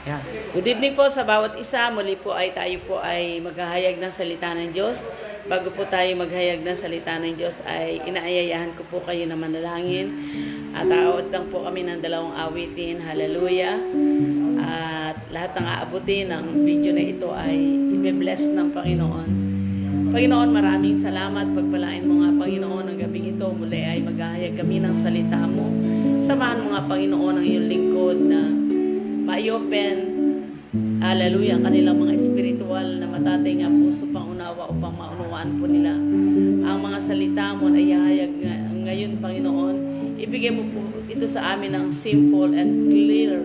Yan. Good evening po sa bawat isa. Muli po ay tayo po ay maghahayag ng salita ng Diyos. Bago po tayo maghayag ng salita ng Diyos ay inaayayahan ko po kayo na manalangin. At aawat lang po kami ng dalawang awitin. Hallelujah. At lahat ng aabutin ng video na ito ay i-bless ng Panginoon. Panginoon, maraming salamat. Pagpalain mo nga, Panginoon, ang gabing ito. Muli ay maghahayag kami ng salita mo. Samahan mo nga, Panginoon, ang iyong lingkod na ma-open, hallelujah, ang kanilang mga spiritual na matatay nga puso pangunawa upang maunawaan po nila ang mga salita mo na ihahayag ngayon, Panginoon. Ibigay mo po ito sa amin ng simple and clear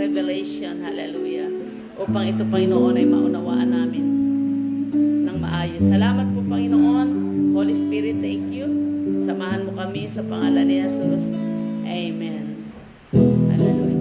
revelation, hallelujah, upang ito, Panginoon, ay maunawaan namin ng maayos. Salamat po, Panginoon. Holy Spirit, thank you. Samahan mo kami sa pangalan ni Jesus. Amen. Hallelujah.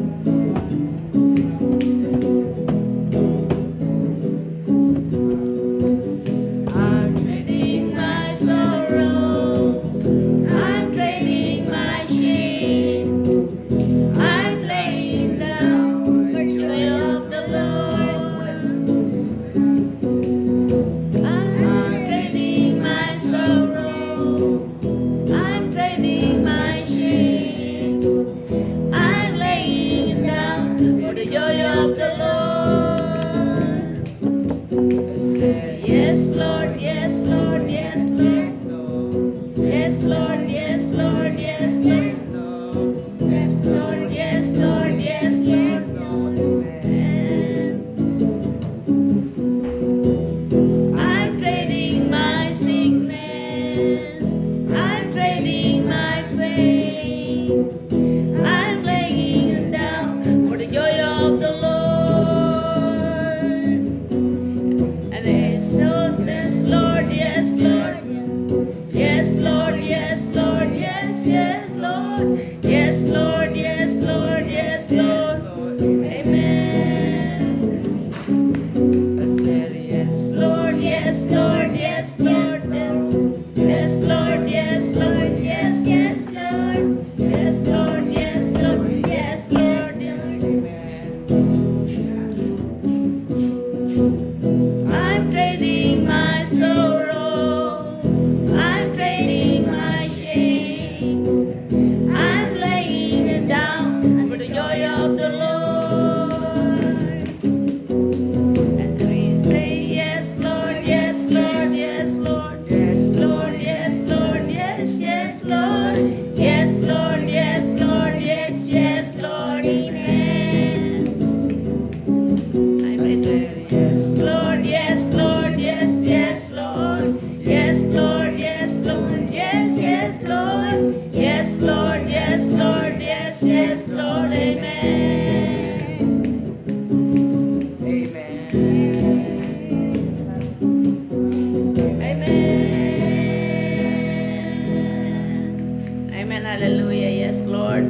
Hallelujah. Yes, Lord.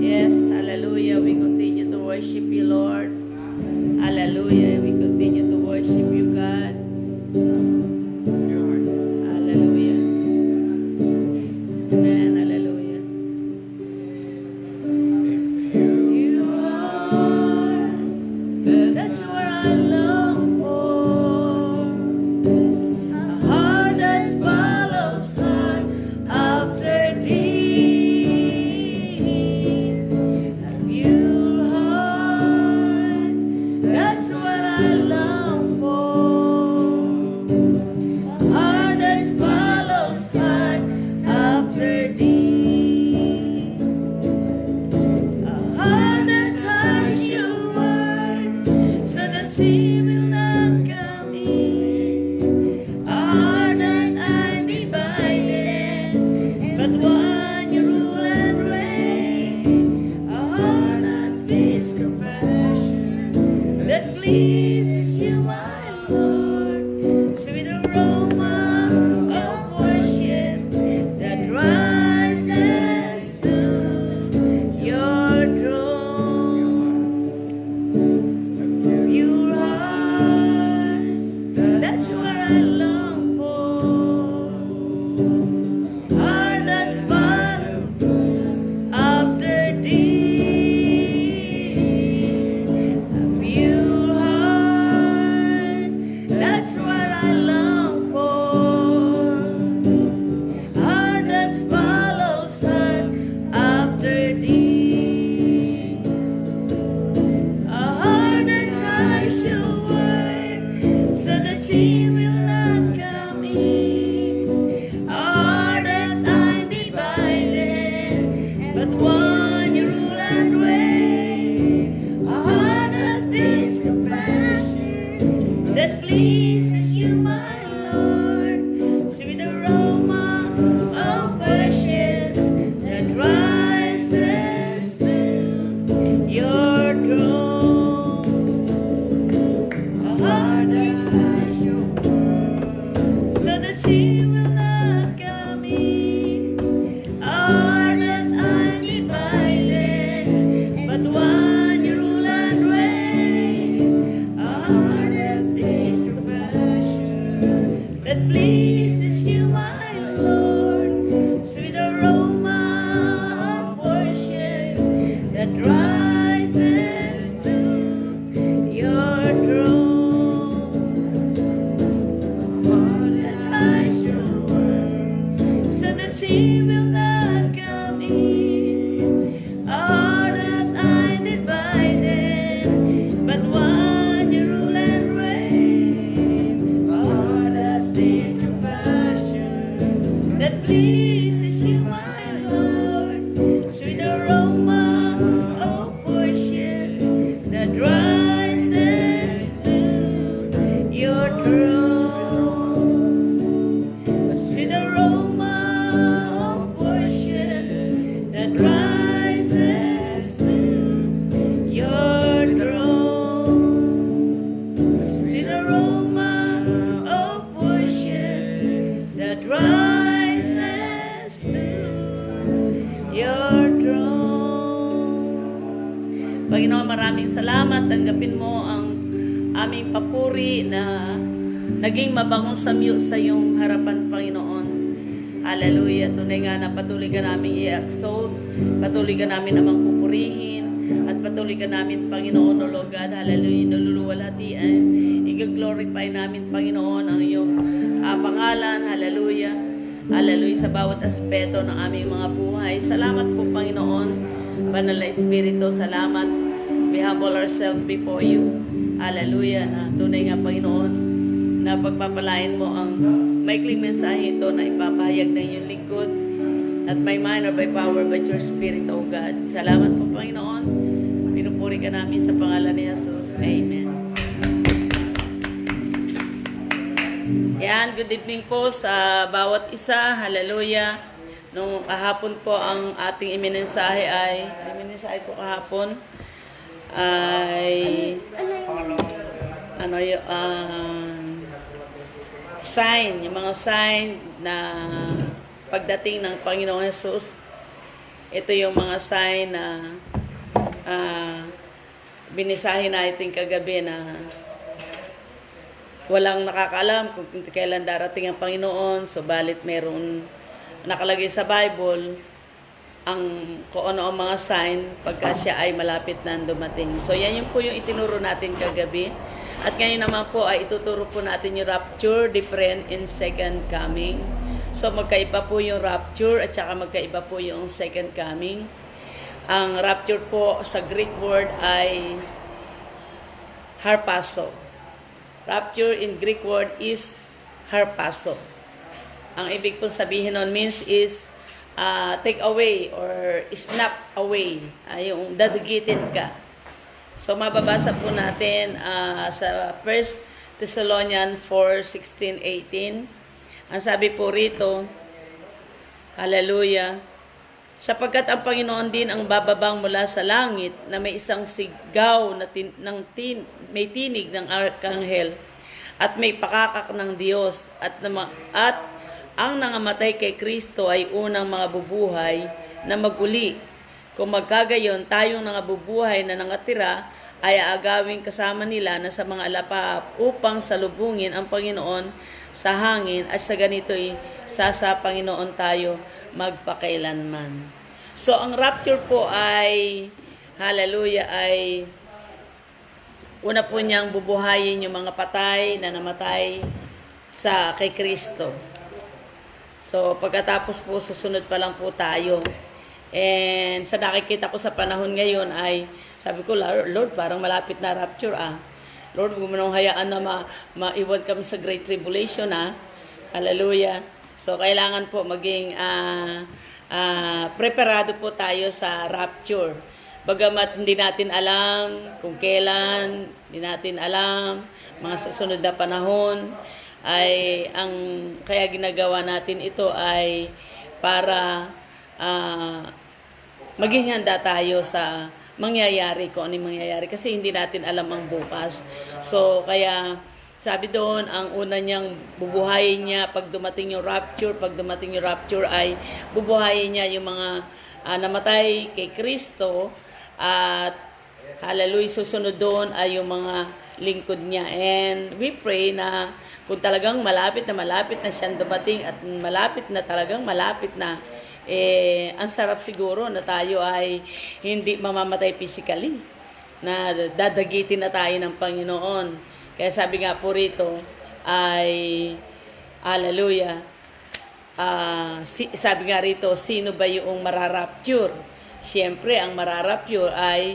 Yes, hallelujah. We continue to worship you, Lord. Hallelujah. We continue to worship you, God. Hallelujah. Amen. Hallelujah. You are, that's where I long for. A heart that follows hard after thee. He will not come in. A heart that undivided, but one you rule and reign. A heart that feels compassion, that pleases you, my Lord. Sweet aroma of worship that rises to your throne. That's where I long for. Heart that's found after thee. touch your word, so that He will not come in. Our hearts are divided, but one you rule and reign. Our heart has been compassion that pleases you, my Lord. Sweet aroma of worship that rises to your throne. Our heart has touched your word, so that He will not come in. Our hearts are divided, but one you rule and reign. Our heart has this compassion that pleases you, my Lord. Sweet aroma of worship that rises to your throne. Let's hide your word, so that He will not come in. Our hearts are divided, but one you rule and reign. Our heart has this compassion that pleases you, my Lord. Sweet aroma of worship that rises to your throne. Sweet aroma of worship that rises to your throne. Sweet aroma of worship that rises to your throne. Panginoon, maraming salamat. Tanggapin mo ang aming papuri na naging mabango sa iyong harapan, Panginoon. Hallelujah. Tunay nga na patuloy ka namin i-exalt, patuloy ka namin namang pupurihin, at patuloy ka namin, Panginoon, O Lord God, hallelujah, naluluwalhatian. I-glorify namin, Panginoon, ang iyong pangalan, hallelujah. Hallelujah, sa bawat aspeto ng aming mga buhay. Salamat po, Panginoon. Banal na Espiritu, salamat. We humble ourselves before you. Hallelujah, na tunay nga, Panginoon, na pagpapalain mo ang maikling mensahe ito na ipapahayag ng iyong lingkod. Not by mind or by power, but your Spirit, O God. Salamat po, Panginoon. Pinupuri ka namin sa pangalan ni Jesus. Amen. Yan, good evening po sa bawat isa. Hallelujah. Nung kahapon po ang ating iminensahe ay kahapon ay sign, yung mga sign na pagdating ng Panginoong Jesus. Ito yung mga sign na binisahin natin kagabi na walang nakakaalam kung kailan darating ang Panginoon. Subalit mayroon nakalagay sa Bible ang kung ano ang mga sign pagka siya ay malapit na dumating. So yan yung po yung itinuro natin kagabi. At ngayon naman po ay ituturo po natin yung rapture, different in second coming. So magkaiba po yung rapture at saka magkaiba po yung second coming. Ang rapture po sa Greek word ay harpazo. Rapture in Greek word is harpazo. Ang ibig po sabihin nun means is take away or snap away. Yung dadugitin ka. So mababasa po natin sa 1 Thessalonians 4:16-18. Ang sabi po rito, hallelujah, sapagkat ang Panginoon din ang bababang mula sa langit na may isang sigaw na may tinig ng arkanghel at may pakakak ng Diyos at ang nangamatay kay Kristo ay unang mga bubuhay na maguli. Kung magkagayon, tayong nangabubuhay na nangatira ay aagawin kasama nila na sa mga alapa upang salubungin ang Panginoon sa hangin at sa ganito'y sa Panginoon tayo magpakailanman. So, ang rapture po ay, hallelujah, ay una po niyang bubuhayin yung mga patay na namatay kay Kristo. So, pagkatapos po, susunod pa lang po tayo. And sa nakikita ko sa panahon ngayon ay, sabi ko, Lord, parang malapit na rapture Lord, huwag mo nang hayaan na maiwan kami sa Great Tribulation, ha? Hallelujah. So, kailangan po maging preparado po tayo sa rapture. Bagamat hindi natin alam kung kailan, hindi natin alam, mga susunod na panahon, ay ang kaya ginagawa natin ito ay para maging handa tayo sa mangyayari, kung ano yung mangyayari, kasi hindi natin alam ang bukas. So, kaya sabi doon, ang una niyang bubuhayin niya pag dumating yung rapture ay bubuhayin niya yung mga namatay kay Kristo, at hallelujah, susunod doon ay yung mga lingkod niya. And we pray na kung talagang malapit na siyang dumating at malapit na, ang sarap siguro na tayo ay hindi mamamatay physically, na dadagitin na tayo ng Panginoon. Kaya sabi nga po rito ay, hallelujah, sabi nga rito, sino ba yung mararapture? Siyempre, ang mararapture ay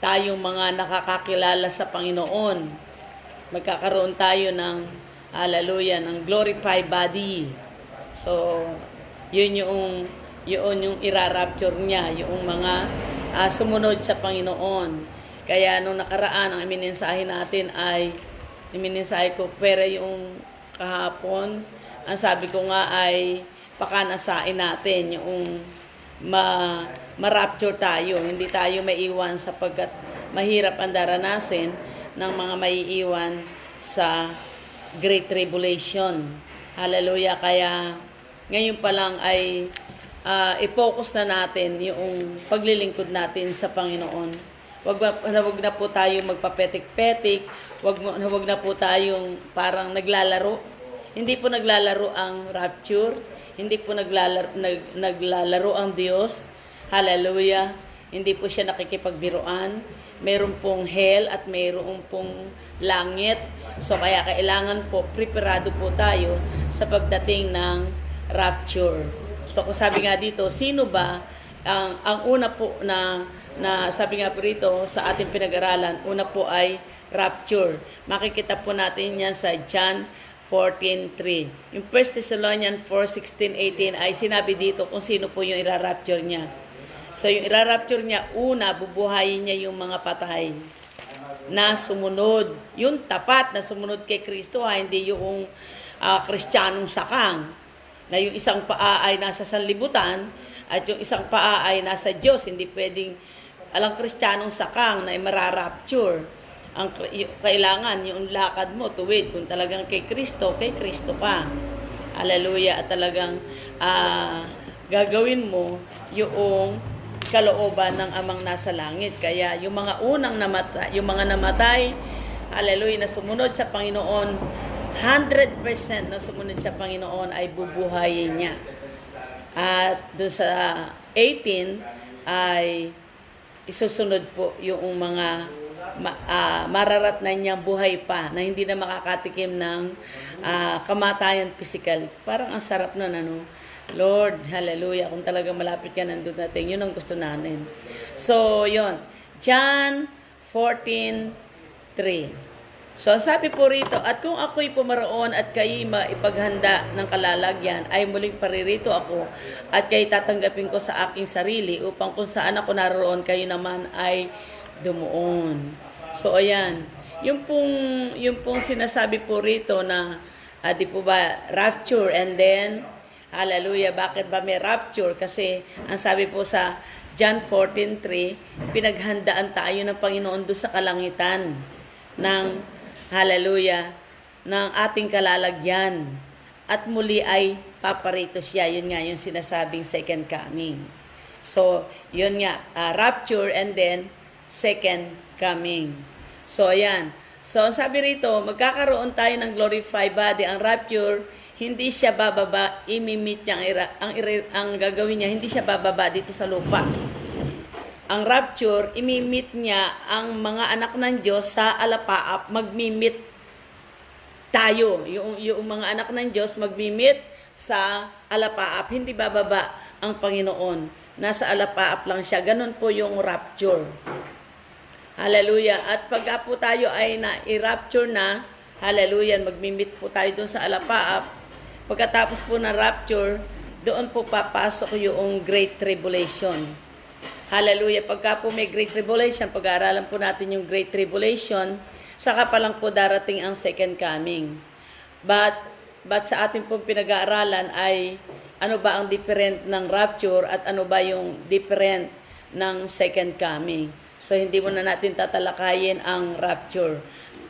tayong mga nakakakilala sa Panginoon. Magkakaroon tayo ng, hallelujah, ng glorified body. So, yun yung irarapture niya, yung mga sumunod sa Panginoon. Kaya nung nakaraan, ang imininsahe natin ay, imininsahe ko, pero yung kahapon, ang sabi ko nga ay pakanasain natin yung ma-rapture tayo. Hindi tayo maiwan sapagkat mahirap ang daranasin ng mga maiiwan sa Great Tribulation. Hallelujah. Kaya ngayon pa lang ay i-focus na natin yung paglilingkod natin sa Panginoon. Wag na po tayo magpapetik-petik, wag na po tayong parang naglalaro. Hindi po naglalaro ang rapture, hindi po naglalaro ang Diyos. Hallelujah. Hindi po siya nakikipagbiruan. Meron pong hell at meron pong langit. So kaya kailangan po preparado po tayo sa pagdating ng rapture. So kung sabi nga dito, sino ba ang una po na sabi nga po rito sa ating pinag-aralan, una po ay rapture. Makikita po natin yan sa John 14:3. Yung 1 Thessalonians 4:16-18 ay sinabi dito kung sino po yung irarapture niya. So yung irarapture niya, una, bubuhayin niya yung mga patay na sumunod. Yung tapat na sumunod kay Kristo, hindi yung Kristiyanong sakang, na yung isang paa ay nasa sanlibutan at yung isang paa ay nasa Diyos. Hindi pwedeng alang Kristiyanong sakang na mararapture. Ang kailangan yung lakad mo tuwid kung talagang kay Kristo ka. Hallelujah. At talagang gagawin mo yung kalooban ng Amang nasa langit. Kaya yung mga unang namatay, yung mga namatay, hallelujah, na sumunod sa Panginoon, 100% na sumunod sa Panginoon ay bubuhayin niya. At doon sa 18 ay isusunod po yung mga mararatnan niyang buhay pa na hindi na makakatikim ng kamatayan physical. Parang ang sarap nun, ano? Lord, hallelujah, kung talagang malapit ka nandun natin, yun ang gusto natin. So, yun. John 14:3. So, sabi po rito, at kung ako'y pumaroon at kayo'y maipaghanda ng kalalagyan, ay muling paririto ako at kayo'y tatanggapin ko sa aking sarili upang kung saan ako naroon, kayo naman ay dumuon. So, ayan. Yung pong sinasabi po rito na, di po ba, rapture, and then, hallelujah, bakit ba may rapture? Kasi, ang sabi po sa John 14:3, pinaghandaan tayo ng Panginoon doon sa kalangitan ng, hallelujah, ng ating kalalagyan. At muli ay paparito siya. Yun nga yung sinasabing second coming. So, yun nga, rapture and then second coming. So, ayan. So, sabi rito, magkakaroon tayo ng glorified body. Ang rapture, hindi siya bababa, imimit niya, ang gagawin niya, hindi siya bababa dito sa lupa. Ang rapture, imimit niya ang mga anak ng Diyos sa alapaap, magmimit tayo. Yung mga anak ng Diyos, magmimit sa alapaap, hindi bababa ang Panginoon. Nasa alapaap lang siya. Ganon po yung rapture. Hallelujah. At pagka po tayo ay na-rapture na, hallelujah, magmimit po tayo dun sa alapaap. Pagkatapos po na rapture, doon po papasok yung Great Tribulation. Hallelujah. Pagka po may Great Tribulation, pag-aaralan po natin yung Great Tribulation, saka pa lang po darating ang Second Coming. But sa ating pong pinag-aaralan ay ano ba ang different ng rapture at ano ba yung different ng Second Coming. So hindi mo na natin tatalakayin ang rapture,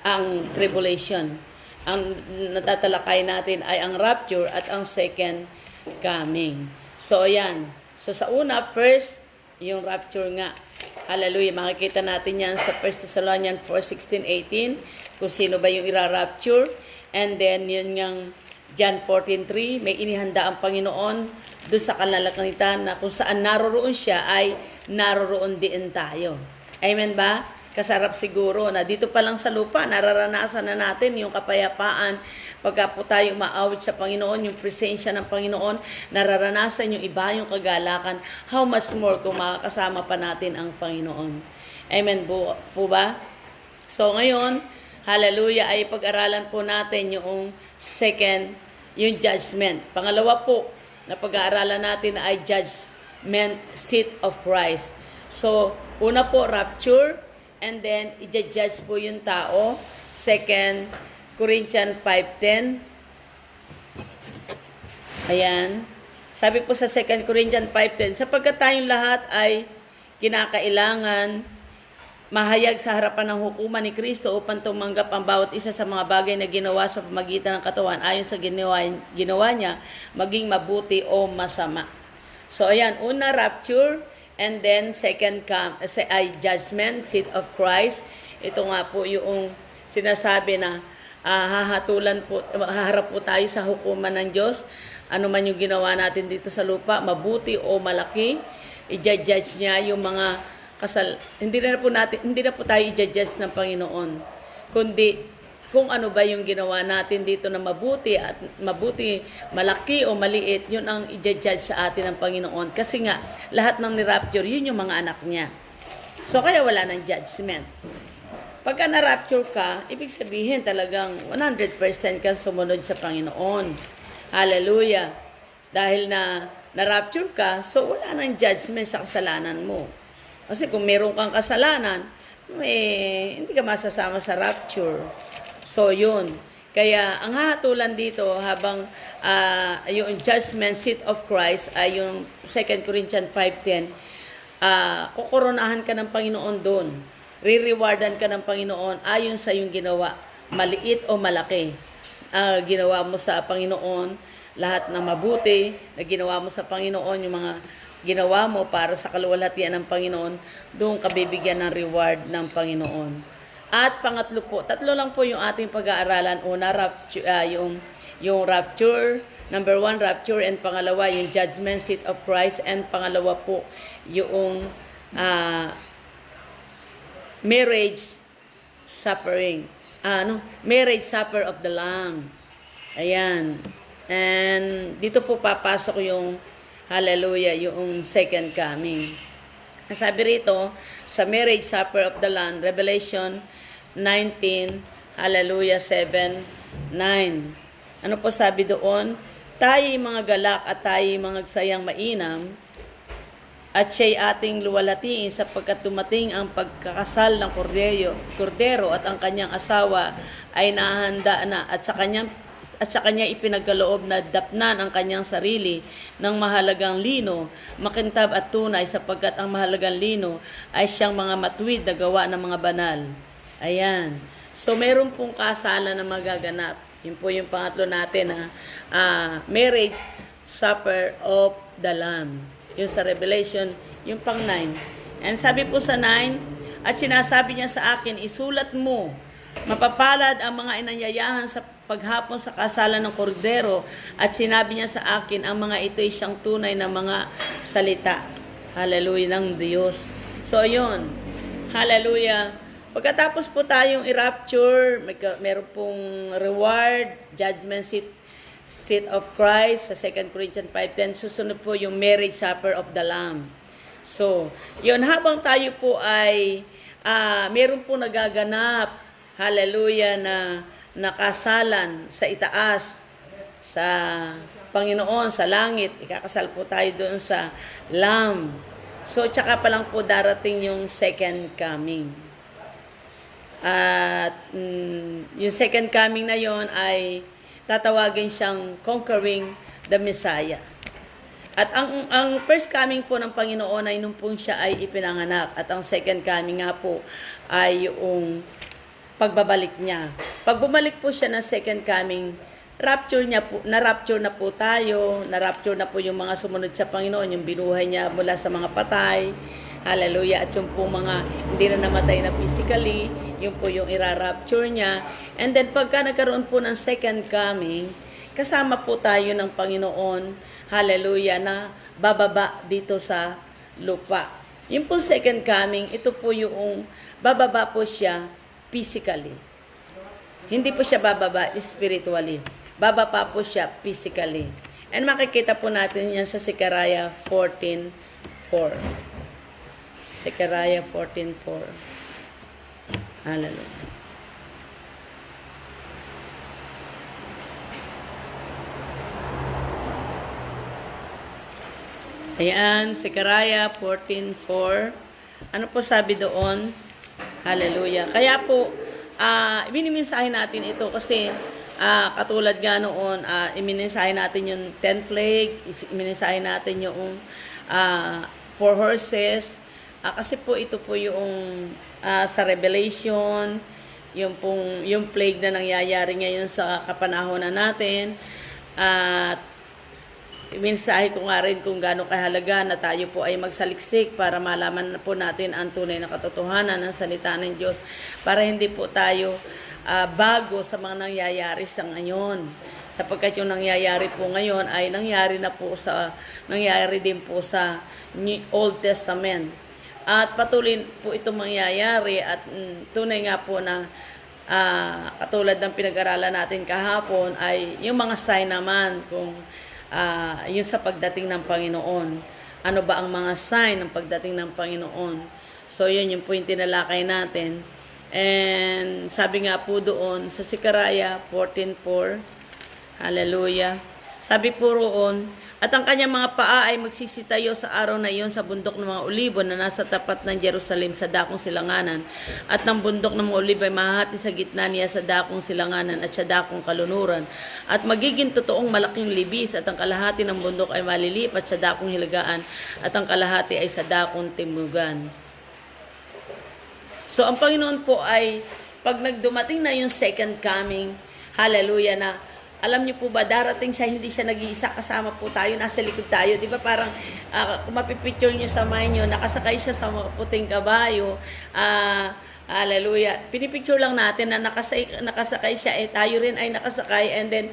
ang tribulation. Ang natatalakay natin ay ang rapture at ang Second Coming. So ayan. So sa una, first, yung rapture nga. Hallelujah. Makikita natin yan sa 1 Thessalonians 4:16, 18, kung sino ba yung ira-rapture. And then, yun yung John 14:3, may inihanda ang Panginoon doon sa kalalakitan na kung saan naroroon siya ay naroroon din tayo. Amen ba? Kasarap siguro na dito pa lang sa lupa, nararanasan na natin yung kapayapaan. Pagka po tayo maawit sa Panginoon, yung presensya ng Panginoon, nararanasan yung iba, yung kagalakan. How much more kung makakasama pa natin ang Panginoon. Amen po ba? So ngayon, hallelujah, ay pag-aralan po natin yung second, yung judgment. Pangalawa po, na pag-aaralan natin ay judgment seat of Christ. So, una po, rapture, and then, i-judge po yung tao. 2 Corinthians 5:10. Ayan. Sabi po sa 2 Corinthians 5:10, sapagkat tayong lahat ay kinakailangan mahayag sa harapan ng hukuman ni Kristo upang tumanggap ang bawat isa sa mga bagay na ginawa sa pamagitan ng katawan ayon sa ginawa niya, maging mabuti o masama. So, ayan. Una, rapture. And then, second ay judgment, seat of Christ. Ito nga po yung sinasabi na haharap po tayo sa hukuman ng Diyos. Ano man yung ginawa natin dito sa lupa, mabuti o malaki, i-judge niya yung mga hindi na po tayo i-judge ng Panginoon. Kundi kung ano ba yung ginawa natin dito na mabuti, malaki o maliit, yun ang i-judge sa atin ng Panginoon. Kasi nga, lahat ng ni-rapture, yun yung mga anak niya. So, kaya wala ng judgment. Pagka na-rapture ka, ibig sabihin talagang 100% kang sumunod sa Panginoon. Hallelujah. Dahil na-rapture ka, so wala ng judgment sa kasalanan mo. Kasi kung meron kang kasalanan, hindi ka masasama sa rapture. So, yun. Kaya, ang hahatulan dito habang yung judgment seat of Christ ay yung 2 Corinthians 5:10, kukoronahan ka ng Panginoon doon. Re-rewardan ka ng Panginoon ayon sa yung ginawa, maliit o malaki. Ginawa mo sa Panginoon, lahat ng mabuti na ginawa mo sa Panginoon, yung mga ginawa mo para sa kaluwalhatian ng Panginoon, doon ka bibigyan ng reward ng Panginoon. At pangatlo po, tatlo lang po yung ating pag-aaralan. Una, rapture, yung rapture. Number 1, rapture. And pangalawa, yung judgment seat of Christ. And pangalawa po, yung marriage suffering. Marriage supper of the Lamb. Ayan. And dito po papasok yung, hallelujah, yung second coming. Sabi rito, sa marriage supper of the Lamb, Revelation 19, hallelujah, 7, 9. Ano po sabi doon? Tayo'y mga galak at tayo'y mga sayang mainam at siya'y ating luwalhatiin sapagkat dumating ang pagkakasal ng kordero at ang kanyang asawa ay nahanda na at sa kanya ipinagkaloob na dapnan ang kanyang sarili ng mahalagang lino, makintab at tunay sapagkat ang mahalagang lino ay siyang mga matuwid na gawa ng mga banal. Ayan. So, meron pong kasalan na magaganap. Yun po yung pangatlo natin na marriage supper of the Lamb. Yung sa Revelation, yung pang 9. And sabi po sa 9, at sinasabi niya sa akin, isulat mo, mapapalad ang mga inanyayahan sa paghapon sa kasalan ng kordero. At sinabi niya sa akin, ang mga ito ay siyang tunay na mga salita. Hallelujah ng Diyos. So, yun. Hallelujah. Pagkatapos po tayong i-rapture, meron pong reward, judgment seat of Christ sa 2 Corinthians 5:10. Susunod po yung marriage supper of the Lamb. So, yun, habang tayo po ay meron po nagaganap, hallelujah, na nakasalan sa itaas, sa Panginoon, sa langit. Ikakasal po tayo doon sa Lamb. So, tsaka pa lang po darating yung second coming. At yung second coming na yon ay tatawagin siyang conquering the Messiah. At ang first coming po ng Panginoon ay nung po siya ay ipinanganak. At ang second coming nga po ay yung pagbabalik niya. Pag bumalik po siya ng second coming, rapture na po tayo, na-rapture na po yung mga sumunod sa Panginoon, yung binuhay niya mula sa mga patay, hallelujah, at yung po mga hindi na namatay na physically, yung po yung ira-rapture niya. And then pagka nagkaroon po ng second coming, kasama po tayo ng Panginoon, hallelujah, na bababa dito sa lupa. Yung po second coming, ito po yung bababa po siya physically. Hindi po siya bababa spiritually. Bababa po siya physically. And makikita po natin yan sa Zechariah 14:4. Zechariah 14:4. Hallelujah. Ayan, Zechariah 14:4. Ano po sabi doon? Hallelujah. Kaya po, ibinimensahe natin ito kasi katulad nga noon, imimensahe natin yung 10 plague, imimensahe natin yung 4 horses. Kasi po ito po yung sa Revelation, yung plague na nangyayari ngayon sa kapanahonan natin. At mensahe ko nga rin kung gaano kahalaga na tayo po ay magsaliksik para malaman po natin ang tunay na katotohanan ng salita ng Diyos, para hindi po tayo bago sa mga nangyayari sa ngayon. Sapagkat yung nangyayari po ngayon ay nangyari din po sa Old Testament. At patuloy po itong mangyayari at tunay nga po na katulad ng pinag-aralan natin kahapon ay yung mga sign naman kung yung sa pagdating ng Panginoon. Ano ba ang mga sign ng pagdating ng Panginoon? So, yun yung po yung tinalakay natin. And sabi nga po doon sa Zechariah 14:4, hallelujah, sabi po roon, at ang kanyang mga paa ay magsisitayo sa araw na iyon sa bundok ng mga olibo na nasa tapat ng Jerusalem sa dakong silanganan. At ng bundok ng mga olibo ay mahahati sa gitna niya sa dakong silanganan at sa dakong kalunuran. At magiging totoong malaking libis at ang kalahati ng bundok ay malilipat sa dakong hilagaan at ang kalahati ay sa dakong timugan. So ang Panginoon po ay pag nagdumating na yung second coming, hallelujah, na alam niyo po ba, darating siya, hindi siya nag-iisa, kasama po tayo, nasa likod tayo. Di ba parang, kung mapipicture niyo sa mind niyo, nakasakay siya sa puting kabayo, hallelujah. Pinipicture lang natin na nakasakay siya, tayo rin ay nakasakay, and then,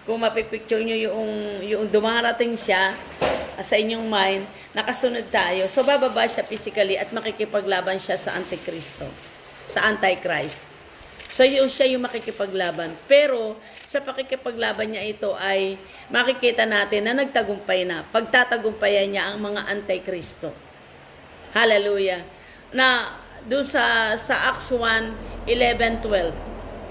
kung mapipicture niyo yung dumarating siya sa inyong mind, nakasunod tayo. So, bababa siya physically at makikipaglaban siya sa Antikristo, sa Antichrist. So, siya yung makikipaglaban. Pero, sa pakikipaglaban niya ito ay makikita natin na nagtagumpay na. Pagtatagumpayan niya ang mga Antikristo. Hallelujah. Na, doon sa Acts 1:11-12.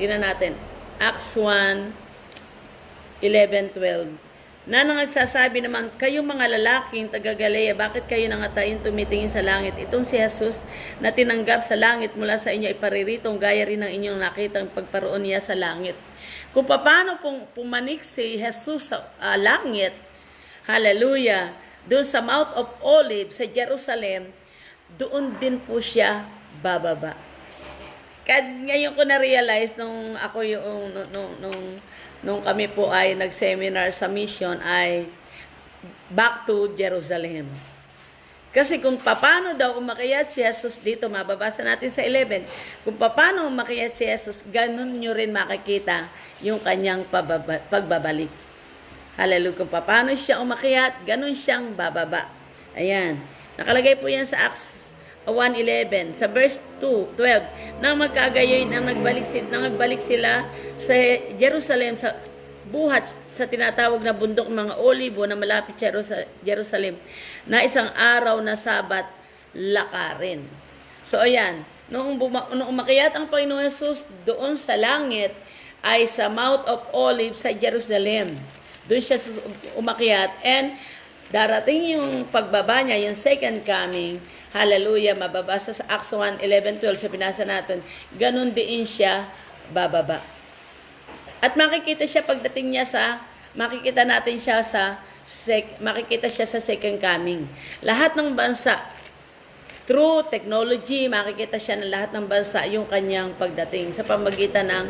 Tingnan natin. Acts 1:11-12. Na nagsasabi naman, kayong mga lalaking taga-Galilea, bakit kayo nangatayin tumitingin sa langit? Itong si Jesus na tinanggap sa langit mula sa inyo, iparirito gaya rin ng inyong nakitang pagparoon niya sa langit. Kung paano pumanik si Jesus sa langit, hallelujah, doon sa Mount of Olives sa Jerusalem, doon din po siya bababa. Ngayon ko na-realize nung ako nung kami po ay nag-seminar sa mission ay back to Jerusalem. Kasi kung paano daw umakyat si Jesus dito, mababasa natin sa 11, kung paano umakyat si Jesus, ganun nyo rin makikita yung kanyang pagbabalik. Hallelujah. Kung paano siya umakyat, ganun siyang bababa. Ayan. Nakalagay po yan sa Acts 1:11, sa verse 2:12, nang magkagayoy nang nagbalik sila sa Jerusalem sa buhat sa tinatawag na bundok ng mga olibo na malapit sa Jerusalem, na isang araw na Sabat lakarin. So ayan, nung umakyat ang Panginoon Jesus doon sa langit, ay sa Mount of Olives sa Jerusalem. Doon siya umakyat, and darating yung pagbaba niya, yung second coming. Hallelujah, mababasa sa Acts 1:11-12 sa binasa natin, ganun din siya bababa. At makikita natin siya makikita siya sa second coming. Lahat ng bansa, through technology, makikita siya ng lahat ng bansa yung kanyang pagdating sa pamagitan ng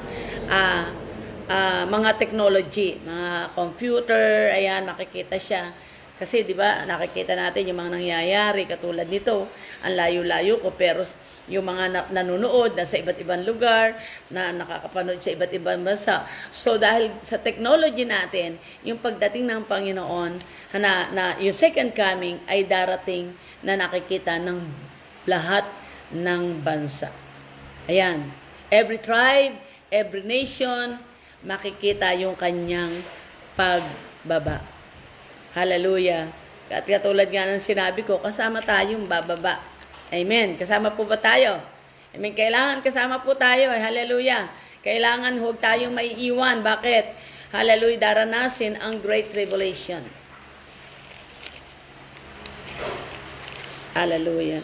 mga technology, mga computer, ayan, makikita siya. Kasi 'di ba, nakikita natin yung mga nangyayari katulad nito, ang layo-layo ko, pero yung mga nanonood na sa iba't ibang lugar, na nakakapanood sa iba't ibang bansa. So dahil sa technology natin, yung pagdating ng Panginoon, na yung second coming ay darating na nakikita ng lahat ng bansa. Ayan, every tribe, every nation, makikita yung kanyang pagbaba. Hallelujah. At katulad nga ng sinabi ko, kasama tayong bababa. Amen. Kasama po ba tayo? Amen. Kailangan kasama po tayo. Hallelujah. Kailangan huwag tayong maiiwan. Bakit? Hallelujah. Daranasin ang Great Tribulation. Hallelujah.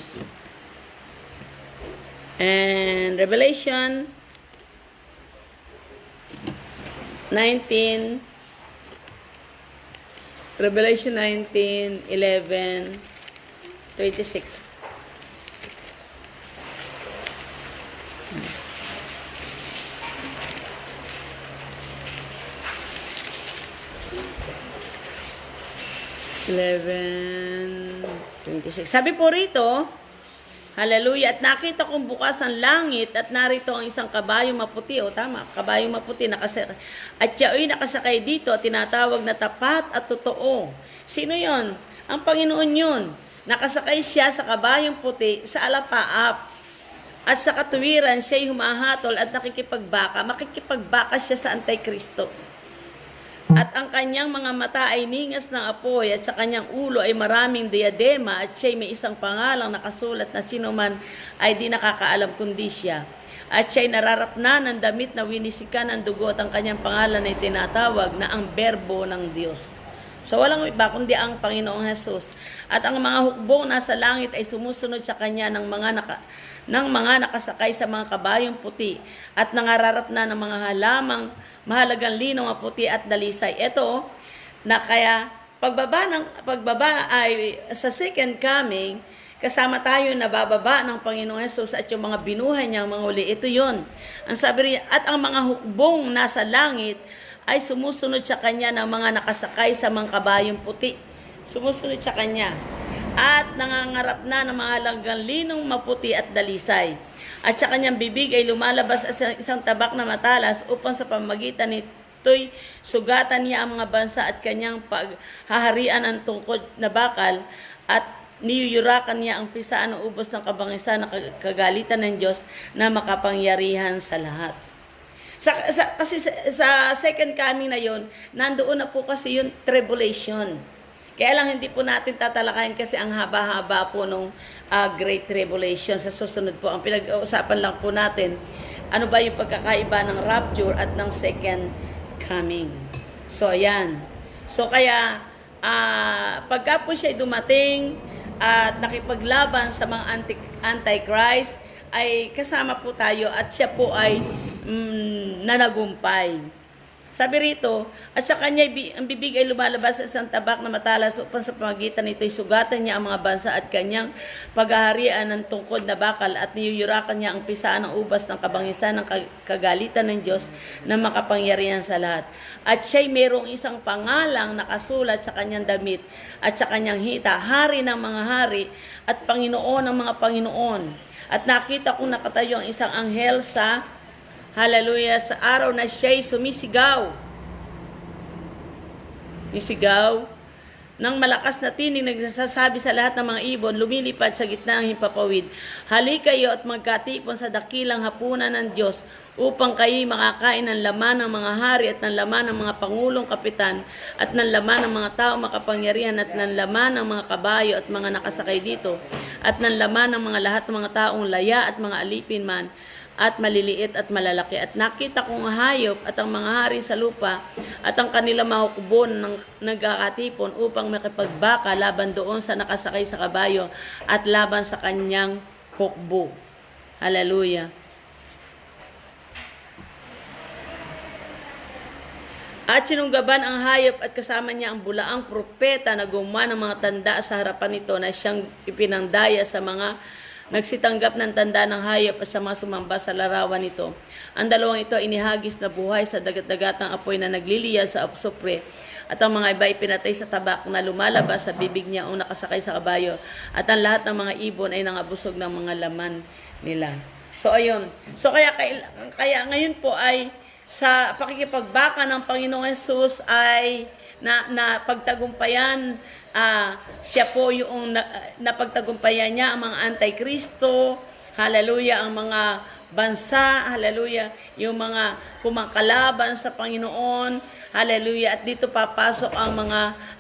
And Revelation 19, 11:26. Sabi po rito, hallelujah, at nakita kong bukas ang langit at narito ang isang kabayong maputi, tama, kabayong maputi, at siya ay nakasakay dito at tinatawag na tapat at totoo. Sino yon? Ang Panginoon yun. Nakasakay siya sa kabayong puti sa alapaap. At sa katuwiran siya ay humahatol at makikipagbaka siya sa Antikristo. At ang kanyang mga mata ay ningas ng apoy at sa kanyang ulo ay maraming diadema at siya'y may isang pangalang nakasulat na sino man ay di nakakaalam kundi siya. At siya'y nararapnan ng damit na winisikan ng dugo at ang kanyang pangalan ay tinatawag na ang Berbo ng Diyos. So walang iba kundi ang Panginoong Jesus. At ang mga hukbong nasa langit ay sumusunod sa kanya ng mga nakasakay sa mga kabayong puti at nangararap na ng mga halamang mahalagang linaw na puti at dalisay. Ito, na kaya pagbaba ay sa second coming, kasama tayo na bababa ng Panginoong Jesus at yung mga binuhay niyang mga uli. Ito yun. Ang sabi rin, at ang mga hukbong nasa langit ay sumusunod sa kanya ng mga nakasakay sa mga kabayong puti. Sumusunod sa kanya. At nangangarap na ng mga halagang linong maputi at dalisay. At sa kanyang bibig ay lumalabas isang tabak na matalas upang sa pamamagitan nito'y sugatan niya ang mga bansa at kanyang paghaharian ang tungkod na bakal at niyuyurakan niya ang pisaan ng ubos ng kabangisan na kagalitan ng Diyos na makapangyarihan sa lahat. Kasi sa second coming na yon, nandoon na po kasi yung tribulation. Kaya lang hindi po natin tatalakayin kasi ang haba-haba po nung Great Tribulation. Sa susunod po, ang pinag-uusapan lang po natin, ano ba yung pagkakaiba ng rapture at ng second coming. So, ayan. So, kaya, pagka po siya dumating at nakipaglaban sa mga antichrist, ay kasama po tayo at siya po ay nanagumpay. Sabi rito, at sa kanya ang bibig ay lumalabas sa isang tabak na matalas upang sa pamagitan nito ay sugatan niya ang mga bansa at kanyang paghaharian ng tungkod na bakal at niyuyurakan niya ang pisaan ng ubas ng kabangisan ng kagalitan ng Diyos na makapangyarihan sa lahat. At siya'y mayroong isang pangalang nakasulat sa kanyang damit at sa kanyang hita, hari ng mga hari at Panginoon ng mga Panginoon. At nakita kong nakatayo ang isang anghel sa hallelujah, sa araw na siya'y sumisigaw. Yung sigaw ng malakas na tinig nagsasabi sa lahat ng mga ibon, lumilipad sa gitna ng himpapawid. Halika kayo at magkatipon sa dakilang hapunan ng Diyos upang kayo'y makakain ng laman ng mga hari at ng laman ng mga pangulong kapitan at ng laman ng mga tao makapangyarihan at ng laman ng mga kabayo at mga nakasakay dito at ng laman ng mga lahat ng mga taong laya at mga alipin man at maliliit at malalaki. At nakita kong hayop at ang mga hari sa lupa at ang kanilang mga hukbon ng nagkakatipon upang makipagbaka laban doon sa nakasakay sa kabayo at laban sa kanyang hukbo. Hallelujah. At sinunggaban ang hayop at kasama niya ang bulaang propeta na gumawa ng mga tanda sa harapan nito na siyang ipinandaya sa mga nagsitanggap ng tanda ng hayop at sa mga sumamba sa larawan nito. Ang dalawang ito inihagis na buhay sa dagat-dagatang apoy na nagliliya sa apsopre at ang mga iba ipinatay sa tabak na lumalabas sa bibig niya o nakasakay sa kabayo at ang lahat ng mga ibon ay nangabusog ng mga laman nila. So ayun. So kaya ngayon po ay sa pakikipagbaka ng Panginoong Hesus ay na pagtagumpayan, siya po yung napagtagumpayan niya ang mga antikristo, hallelujah, ang mga bansa, hallelujah, yung mga kumakalaban sa Panginoon, hallelujah, at dito papasok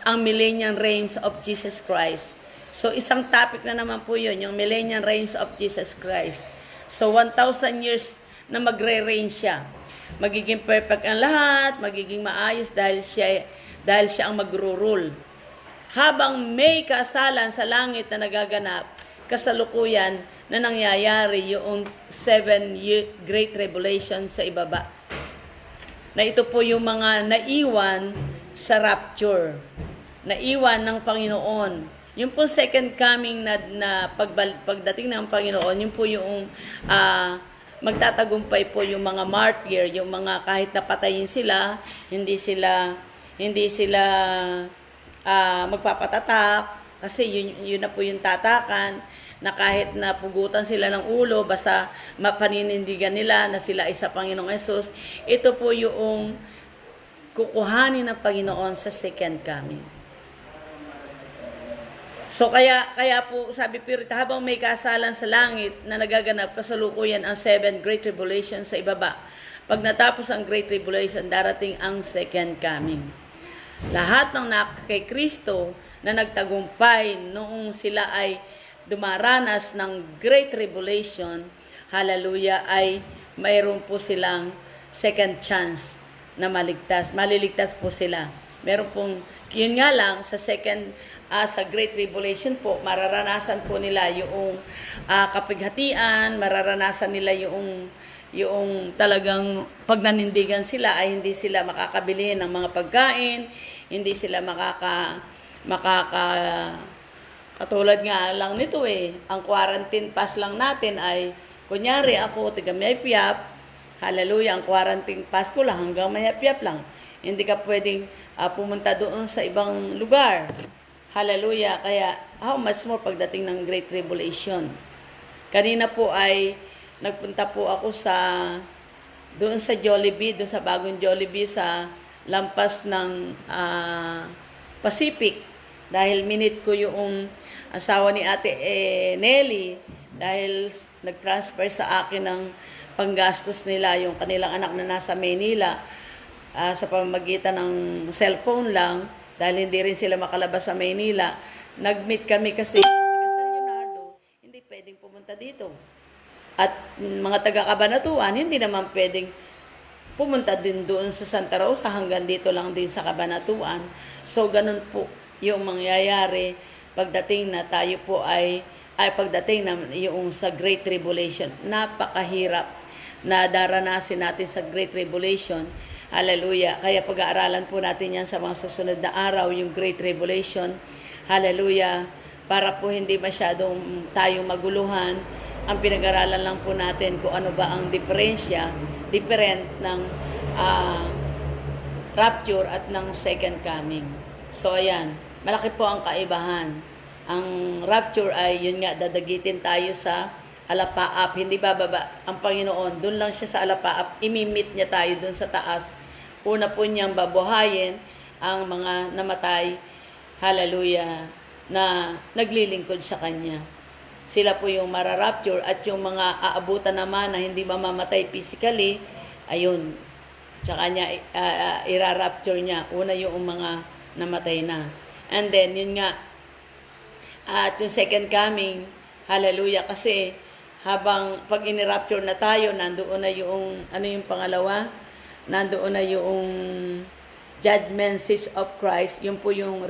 ang millennial reigns of Jesus Christ. So isang topic na naman po yun, yung millennial reigns of Jesus Christ. So 1,000 years na magre-reign siya. Magiging perfect ang lahat, magiging maayos dahil siya ang magro-rule. Habang may kasalan sa langit na nagaganap, kasalukuyan na nangyayari yung 7-year Great Tribulation sa ibaba. Na ito po yung mga naiwan sa rapture. Naiwan ng Panginoon. Yung po second coming na pagdating ng Panginoon, yun po yung magtatagumpay po yung mga martyr, yung mga kahit napatayin sila, hindi sila magpapatatak kasi yun na po yung tatakan na kahit napugutan sila ng ulo basta mapaninindigan nila na sila ay sa Panginoong Hesus. Ito po yung kukuhanin ng Panginoon sa second coming. So kaya po sabi Purita, habang may kasalan sa langit na nagaganap, kasalukuyan ang 7 Great Tribulation sa ibaba. Pag natapos ang Great Tribulation, darating ang second coming. Lahat ng kay Kristo na nagtagumpay noong sila ay dumaranas ng Great Tribulation, hallelujah, ay mayroon po silang second chance na maligtas. Maliligtas po sila. Meron pong, yun nga lang, sa Great Tribulation po, mararanasan po nila yung kapighatian, mararanasan nila yung talagang pag nanindigan sila ay hindi sila makakabili ng mga pagkain, hindi sila katulad nga lang nito ang quarantine pass lang natin ay, kunyari ako, tiga Maypiap, hallelujah, ang quarantine pass ko lang hanggang Maypiap lang. Hindi ka pwedeng pumunta doon sa ibang lugar. Hallelujah. Kaya, how much more pagdating ng Great Tribulation. Kanina po ay nagpunta po ako doon sa Jollibee, doon sa bagong Jollibee sa lampas ng Pacific. Dahil minute ko yung asawa ni Ate Nelly dahil nag-transfer sa akin ng panggastos nila yung kanilang anak na nasa Manila sa pamamagitan ng cellphone lang. Dahil hindi rin sila makalabas sa Maynila, nag-meet kami kasi sa Leonardo, hindi pwedeng pumunta dito. At mga taga-Kabanatuan, hindi naman pwedeng pumunta din doon sa Santa Rosa hanggang dito lang din sa Kabanatuan. So, ganun po yung mangyayari pagdating na tayo po ay pagdating na yung sa Great Tribulation. Napakahirap na daranasin natin sa Great Tribulation. Hallelujah. Kaya pag-aaralan po natin yan sa mga susunod na araw, yung Great Tribulation. Hallelujah. Para po hindi masyadong tayong maguluhan. Ang pinag-aralan lang po natin kung ano ba ang different ng rapture at ng second coming. So ayan, malaki po ang kaibahan. Ang rapture ay yun nga, dadagitin tayo sa alapaap, hindi bababa ang Panginoon. Doon lang siya sa alapaap, imimit niya tayo doon sa taas. Una po niyang babuhayin ang mga namatay. hallelujah, na naglilingkod sa Kanya. Sila po yung mararapture, at yung mga aabutan naman na hindi mamamatay physically, ayun, tsaka niya, irarapture niya. Una yung mga namatay na. And then, yun nga, at yung second coming, hallelujah, kasi habang pag inirapture na tayo, nandoon na yung, ano yung pangalawa? Nandoon na yung judgment seat of Christ. Yun po yung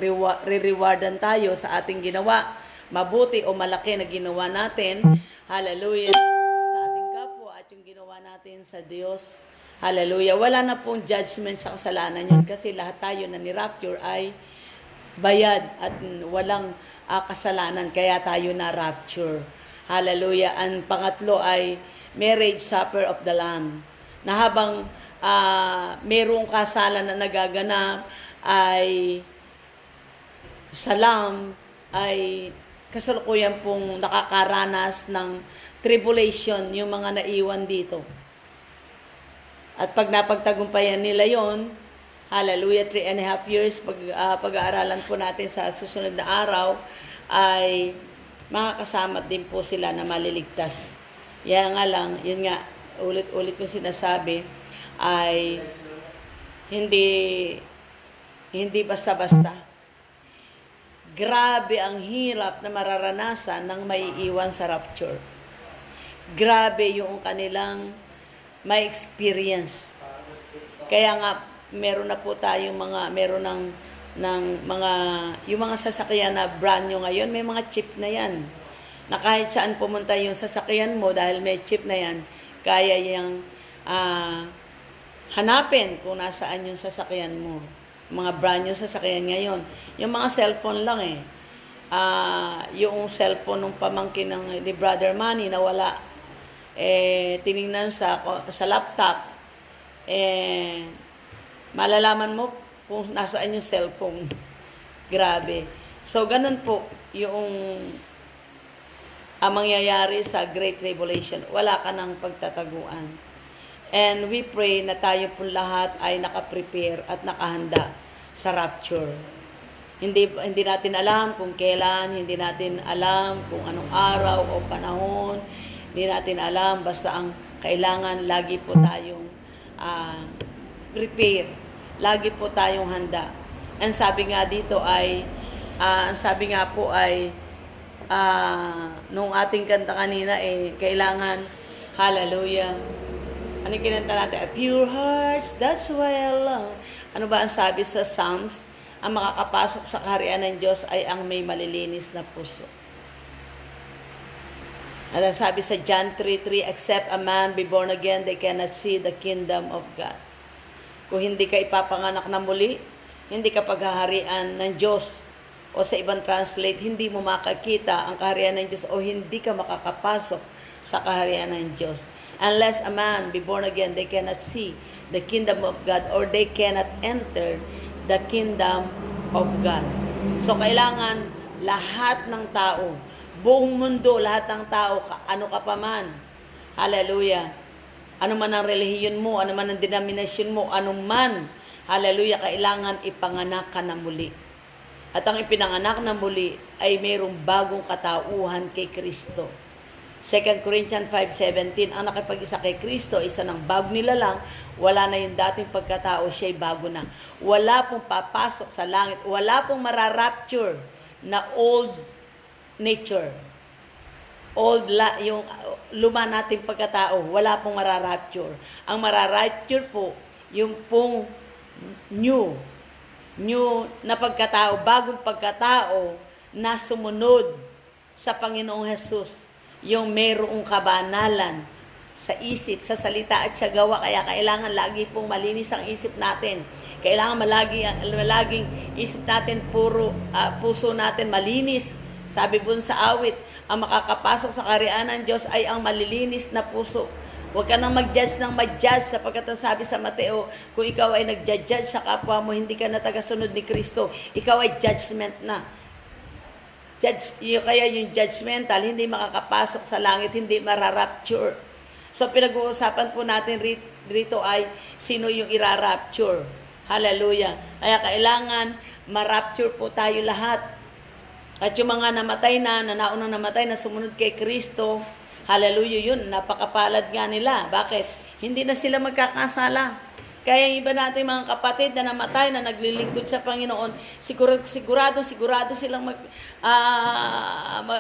re-rewardan tayo sa ating ginawa, mabuti o malaki na ginawa natin, hallelujah, sa ating kapwa at yung ginawa natin sa Diyos, hallelujah. Wala na pong judgment sa kasalanan yun, kasi lahat tayo na ni-rapture ay bayad at walang kasalanan, kaya tayo na-rapture, hallelujah. Ang pangatlo ay marriage supper of the Lamb, na habang merong kasalan na nagaganap, ay sa Lamb ay kasalukuyan pong nakakaranas ng tribulation yung mga naiwan dito. At pag napagtagumpayan nila yon, hallelujah, 3.5 years, pag-aaralan po natin sa susunod na araw, ay makakasama din po sila na maliligtas. Yan nga lang, yun nga, ulit-ulit ko sinasabi, ay hindi basta-basta. Grabe ang hirap na mararanasan ng maiiwan sa rapture. Grabe yung kanilang may experience. Kaya nga meron na po tayong meron ng mga yung mga sasakyan na brand new ngayon, may mga chip na yan. Na kahit saan pumunta yung sasakyan mo, dahil may chip na yan, kaya yung hanapin kung nasaan yung sasakyan mo. Mga brand new sasakyan ngayon. Yung mga cellphone lang yung cellphone ng pamangkin ni Brother Manny na wala. Tiningnan sa laptop. Malalaman mo kung nasaan yung cellphone. Grabe. So, ganun po yung mangyayari sa Great Tribulation. Wala ka ng pagtataguan. And we pray na tayo po lahat ay nakaprepare at nakahanda sa rapture. Hindi natin alam kung kailan, hindi natin alam kung anong araw o panahon, hindi natin alam, basta ang kailangan lagi po tayong prepare, lagi po tayong handa. And sabi nga dito ay, nung ating kanta kanina kailangan, hallelujah, ano yung kinanta natin? A pure hearts, that's why I love. Ano ba ang sabi sa Psalms? Ang makakapasok sa kaharian ng Diyos ay ang may malilinis na puso. At ang sabi sa John 3:3, except a man be born again, they cannot see the kingdom of God. Kung hindi ka ipapanganak na muli, hindi ka paghaharian ng Diyos. O sa ibang translate, hindi mo makakita ang kaharian ng Diyos o hindi ka makakapasok sa kaharian ng Diyos. Unless a man be born again, they cannot see the kingdom of God or they cannot enter the kingdom of God. So, kailangan lahat ng tao, buong mundo, lahat ng tao, ano ka pa man, hallelujah, ano man ang relihiyon mo, ano man ang denomination mo, ano man, hallelujah, kailangan ipanganak ka na muli. At ang ipinanganak na muli ay mayroong bagong katauhan kay Kristo. 2 Corinthians 5:17, ang nakipag-isa kay Kristo, isa ng bago nilalang, wala na yung dating pagkatao, siya'y bago na. Wala pong papasok sa langit, wala pong mararapture na old nature. Yung luma nating pagkatao, wala pong mararapture. Ang mararapture po, yung pong new na pagkatao, bagong pagkatao na sumunod sa Panginoong Jesus. Yung mayroong kabanalan sa isip, sa salita at sa gawa. Kaya kailangan lagi pong malinis ang isip natin. Kailangan malaging isip natin, puso natin malinis. Sabi po sa awit, ang makakapasok sa kaharian ng Diyos ay ang malilinis na puso. Huwag ka nang mag-judge sapagkat ang sabi sa Mateo, kung ikaw ay nag-judge sa kapwa mo, hindi ka na tagasunod ni Kristo, ikaw ay judgment na. Kaya yung judgmental, hindi makakapasok sa langit, hindi mararapture. So pinag-uusapan po natin rito ay sino yung irarapture. Hallelujah. Kaya kailangan ma-rapture po tayo lahat. At yung mga namatay na naunang namatay na sumunod kay Kristo, hallelujah, yun, napakapalad nga nila. Bakit? Hindi na sila magkakasala. Kaya yung iba natin mga kapatid na namatay, na naglilingkod sa Panginoon, sigurado silang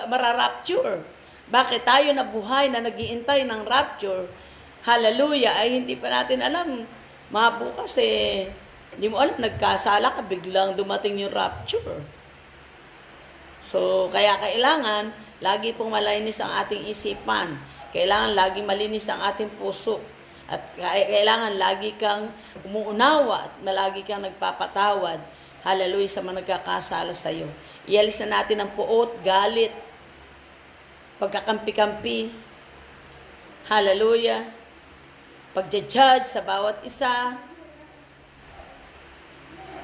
mararapture. Bakit? Tayo na buhay na nag-iintay ng rapture, hallelujah, ay hindi pa natin alam. Mabukas hindi mo alam, nagkasala ka, biglang dumating yung rapture. So, kaya kailangan, lagi pong malinis ang ating isipan. Kailangan lagi malinis ang ating puso. At kailangan lagi kang umuunawa at malagi kang nagpapatawad. Hallelujah, sa mga nagkakasala sa iyo. Ialis na natin ang puot, galit, pagkakampi-kampi. Hallelujah. Pagja-judge sa bawat isa.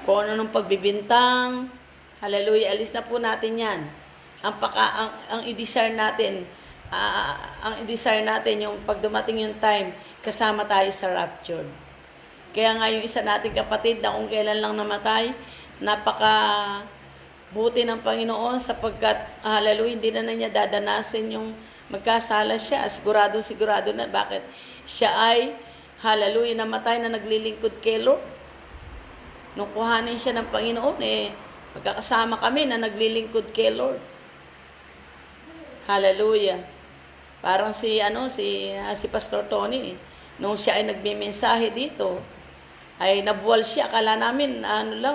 Kung ano nung pagbibintang. Hallelujah, alis na po natin yan. Ang i-desire natin, yung pag dumating yung time, kasama tayo sa rapture. Kaya nga yung isa nating kapatid na kung kailan lang namatay, napaka buti ng Panginoon sapagkat, hallelujah, hindi na niya dadanasin yung magkasala siya. Sigurado na. Bakit? Siya ay, hallelujah, namatay na naglilingkod kay Lord. Nung kuhanin siya ng Panginoon, magkakasama kami na naglilingkod kay Lord. Hallelujah. Parang si Pastor Tony, nung siya ay nagbimensahe dito, ay nabuwal siya. Akala namin,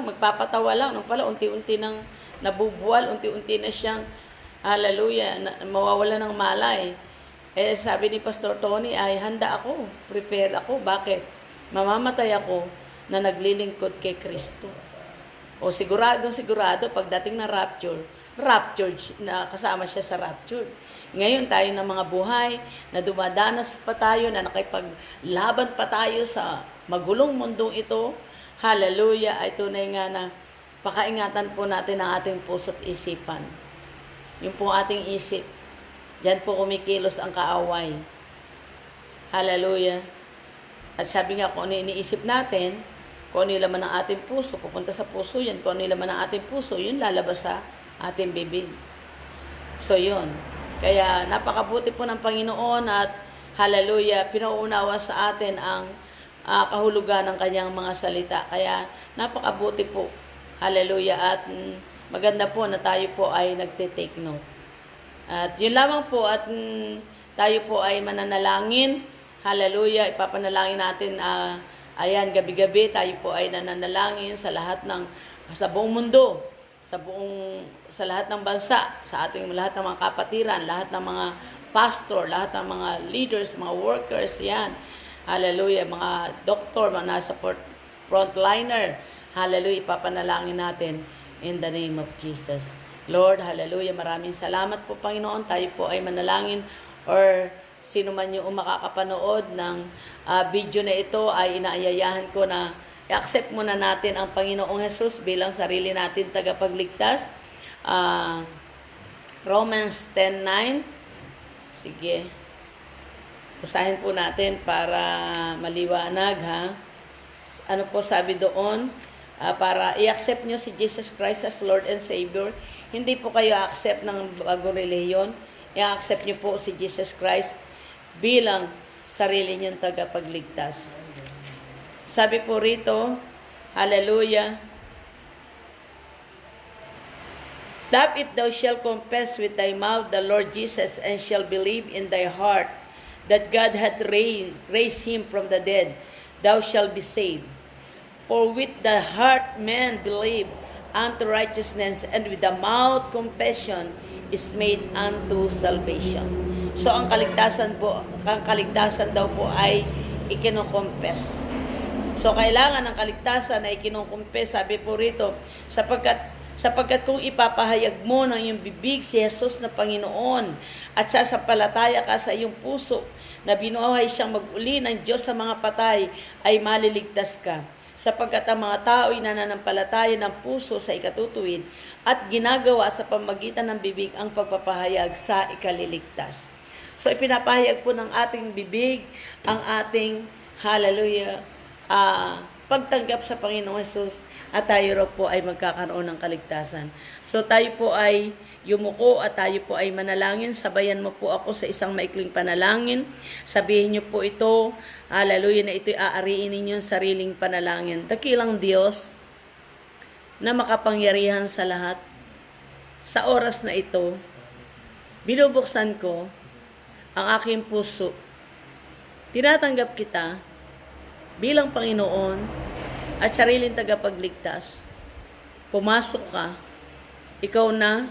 magpapatawa lang. Nung pala, unti-unti nang nabubuwal, unti-unti na siyang, hallelujah, mawawala ng malay. Sabi ni Pastor Tony, ay handa ako, prepare ako. Bakit? Mamamatay ako na naglilingkod kay Kristo. O sigurado, pagdating ng rapture na kasama siya sa rapture. Ngayon tayo ng mga buhay na dumadanas pa tayo, na nakipaglaban pa tayo sa magulong mundong ito, hallelujah, ay tunay nga na pakaingatan po natin ang ating puso't isipan. Yung po ating isip, diyan po kumikilos ang kaaway. Hallelujah. At sabi nga, kung ano iniisip natin, kung ano yung laman ng ating puso, pupunta sa puso yan. Kung ano yung laman ng ating puso, yun lalabas sa ating bibig. So yun. Kaya napakabuti po ng Panginoon at hallelujah, pinauunawa sa atin ang kahulugan ng kanyang mga salita. Kaya napakabuti po. Hallelujah. At maganda po na tayo po ay nagte-take note. At yun lamang po, at tayo po ay mananalangin. Hallelujah. Ipapanalangin natin ayan, gabi-gabi tayo po ay nananalangin sa buong mundo, sa lahat ng bansa, sa ating lahat ng mga kapatiran, lahat ng mga pastor, lahat ng mga leaders, mga workers, yan. Hallelujah, mga doktor, mga nasa frontliner. Hallelujah, ipapanalangin natin in the name of Jesus. Lord, hallelujah, maraming salamat po Panginoon. Tayo po ay manalangin, or sino man yung makakapanood ng video na ito, ay inaayayahan ko na i-accept muna natin ang Panginoong Jesus bilang sarili natin tagapagligtas. Romans 10:9. Sige. Basahin po natin para maliwanag, ha. Ano po sabi doon? Para i-accept nyo si Jesus Christ as Lord and Savior. Hindi po kayo accept ng bagong relihiyon. I-accept nyo po si Jesus Christ bilang sarili niyong tagapagligtas. Sabi po rito, hallelujah, that if thou shalt confess with thy mouth the Lord Jesus, and shalt believe in thy heart that God hath raised him from the dead, thou shalt be saved. For with the heart man believe unto righteousness, and with the mouth confession is made unto salvation. So ang kaligtasan daw po ay ikinokompes. So kailangan ng kaligtasan na ikinokompes, sabi po rito, sapagkat kung ipapahayag mo ng iyong bibig si Jesus na Panginoon at sasampalataya ka sa iyong puso na binuhay siyang mag-uli ng Diyos sa mga patay, ay maliligtas ka. Sapagkat ang mga tao ay nananampalataya ng puso sa ikatutuwid at ginagawa sa pamagitan ng bibig ang pagpapahayag sa ikaliligtas. So ipinapahayag po ng ating bibig ang ating, hallelujah, pagtanggap sa Panginoong Hesus at tayo raw po ay magkakaroon ng kaligtasan. So tayo po ay yumuko at tayo po ay manalangin. Sabayan mo po ako sa isang maikling panalangin. Sabihin niyo po ito, hallelujah, na ito'y aariin ninyo yung sariling panalangin. Dakilang Diyos na makapangyarihan sa lahat, sa oras na ito, binubuksan ko ang aking puso. Tinatanggap kita bilang Panginoon at sariling tagapagligtas. Pumasok ka, ikaw na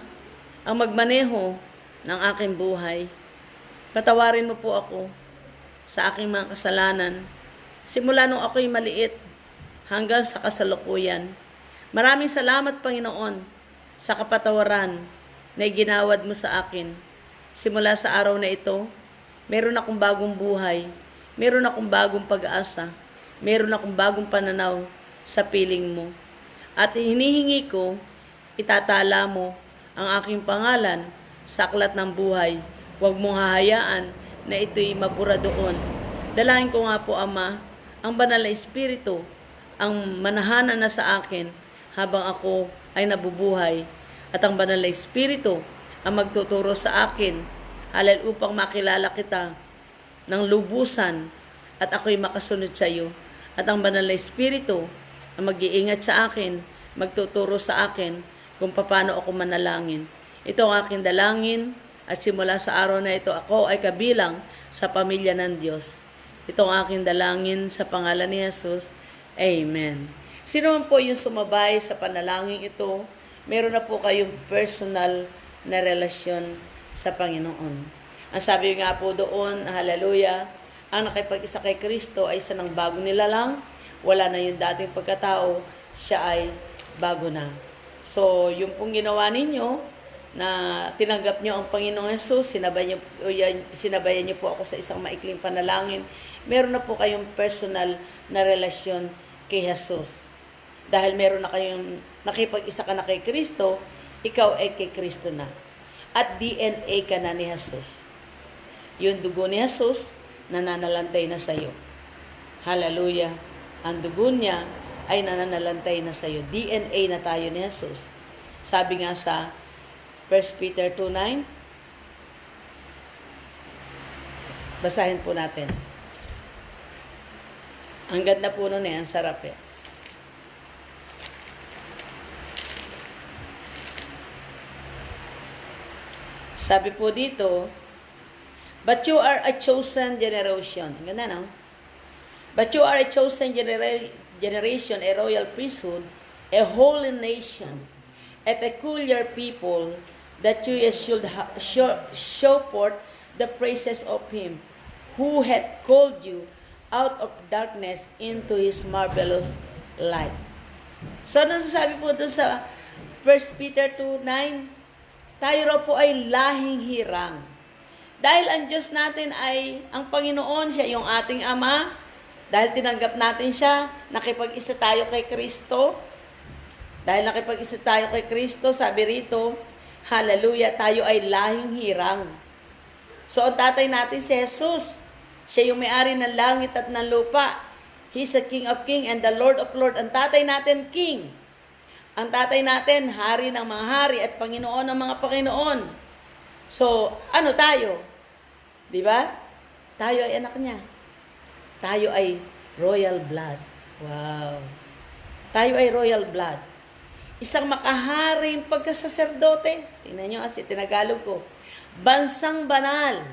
ang magmaneho ng aking buhay. Patawarin mo po ako sa aking mga kasalanan, simula nung ako'y maliit hanggang sa kasalukuyan. Maraming salamat, Panginoon, sa kapatawaran na iginawad mo sa akin. Simula sa araw na ito, meron akong bagong buhay, meron akong bagong pag-asa, meron akong bagong pananaw sa piling mo. At hinihingi ko, itatala mo ang aking pangalan sa aklat ng buhay. Huwag mong hahayaan na ito'y mabura doon. Dalahin ko nga po, Ama, ang banal na Espiritu, ang manahana na sa akin habang ako ay nabubuhay. At ang banal na Espiritu ang magtuturo sa akin, halal upang makilala kita ng lubusan at ako'y makasunod sa iyo. At ang banal na Espiritu ang mag-iingat sa akin, magtuturo sa akin kung paano ako manalangin. Ito ang aking dalangin at simula sa araw na ito ako ay kabilang sa pamilya ng Diyos. Ito ang aking dalangin sa pangalan ni Jesus. Amen. Sino man po yung sumabay sa panalangin ito, meron na po kayong personal na relasyon sa Panginoon. Ang sabi nga po doon, hallelujah, ang nakipag-isa kay Kristo ay isa ng bago nilalang, wala na yung dating pagkatao, siya ay bago na. So, yung pong ginawa ninyo, na tinanggap nyo ang Panginoong Hesus, sinabayan nyo po ako sa isang maikling panalangin, meron na po kayong personal na relasyon kay Hesus. Dahil meron na kayong nakipag-isa ka na kay Kristo, ikaw ay kay Kristo na. At DNA ka na ni Hesus. Yung dugo ni Hesus, nananalantay na sa iyo. Hallelujah. Ang dugo niya ay nananalantay na sa iyo. DNA na tayo ni Jesus. Sabi nga sa 1 Peter 2:9, basahin po natin. Ang ganda po nun ang sarap eh. Sabi po dito, but you are a chosen generation. Ang ganda, no? But you are a chosen generation, a royal priesthood, a holy nation, a peculiar people, that you should show forth the praises of Him who hath called you out of darkness into His marvelous light. So, nasasabi po doon sa 1 Peter 2:9, tayo raw po ay lahing hirang. Dahil ang Diyos natin ay ang Panginoon, siya yung ating Ama. Dahil tinanggap natin siya, nakipag-isa tayo kay Kristo. Dahil nakipag-isa tayo kay Kristo, sabi rito, hallelujah, tayo ay lahing hirang. So, ang tatay natin si Jesus, siya yung may-ari ng langit at ng lupa. He's the King of Kings and the Lord of Lords. Ang tatay natin, King. Ang tatay natin, hari ng mga hari at Panginoon ng mga Panginoon. So, ano tayo? Diba? Tayo ay anak niya. Tayo ay royal blood. Wow. Tayo ay royal blood. Isang makaharing pagkasaserdote. Tingnan nyo kasi, tinagalog ko. Bansang banal.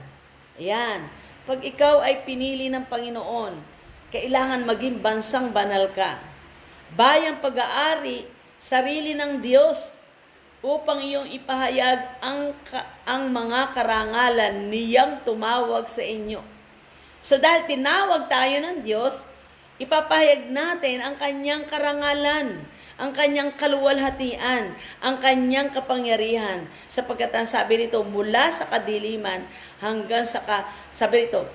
Ayan. Pag ikaw ay pinili ng Panginoon, kailangan maging bansang banal ka. Bayang pag-aari, sarili ng Diyos, upang iyong ipahayag ang mga karangalan niyang tumawag sa inyo. So dahil tinawag tayo ng Diyos, ipapahayag natin ang kanyang karangalan, ang kanyang kaluwalhatian, ang kanyang kapangyarihan. Sapagkat ang sabi nito, mula sa kadiliman hanggang sa sabi nito,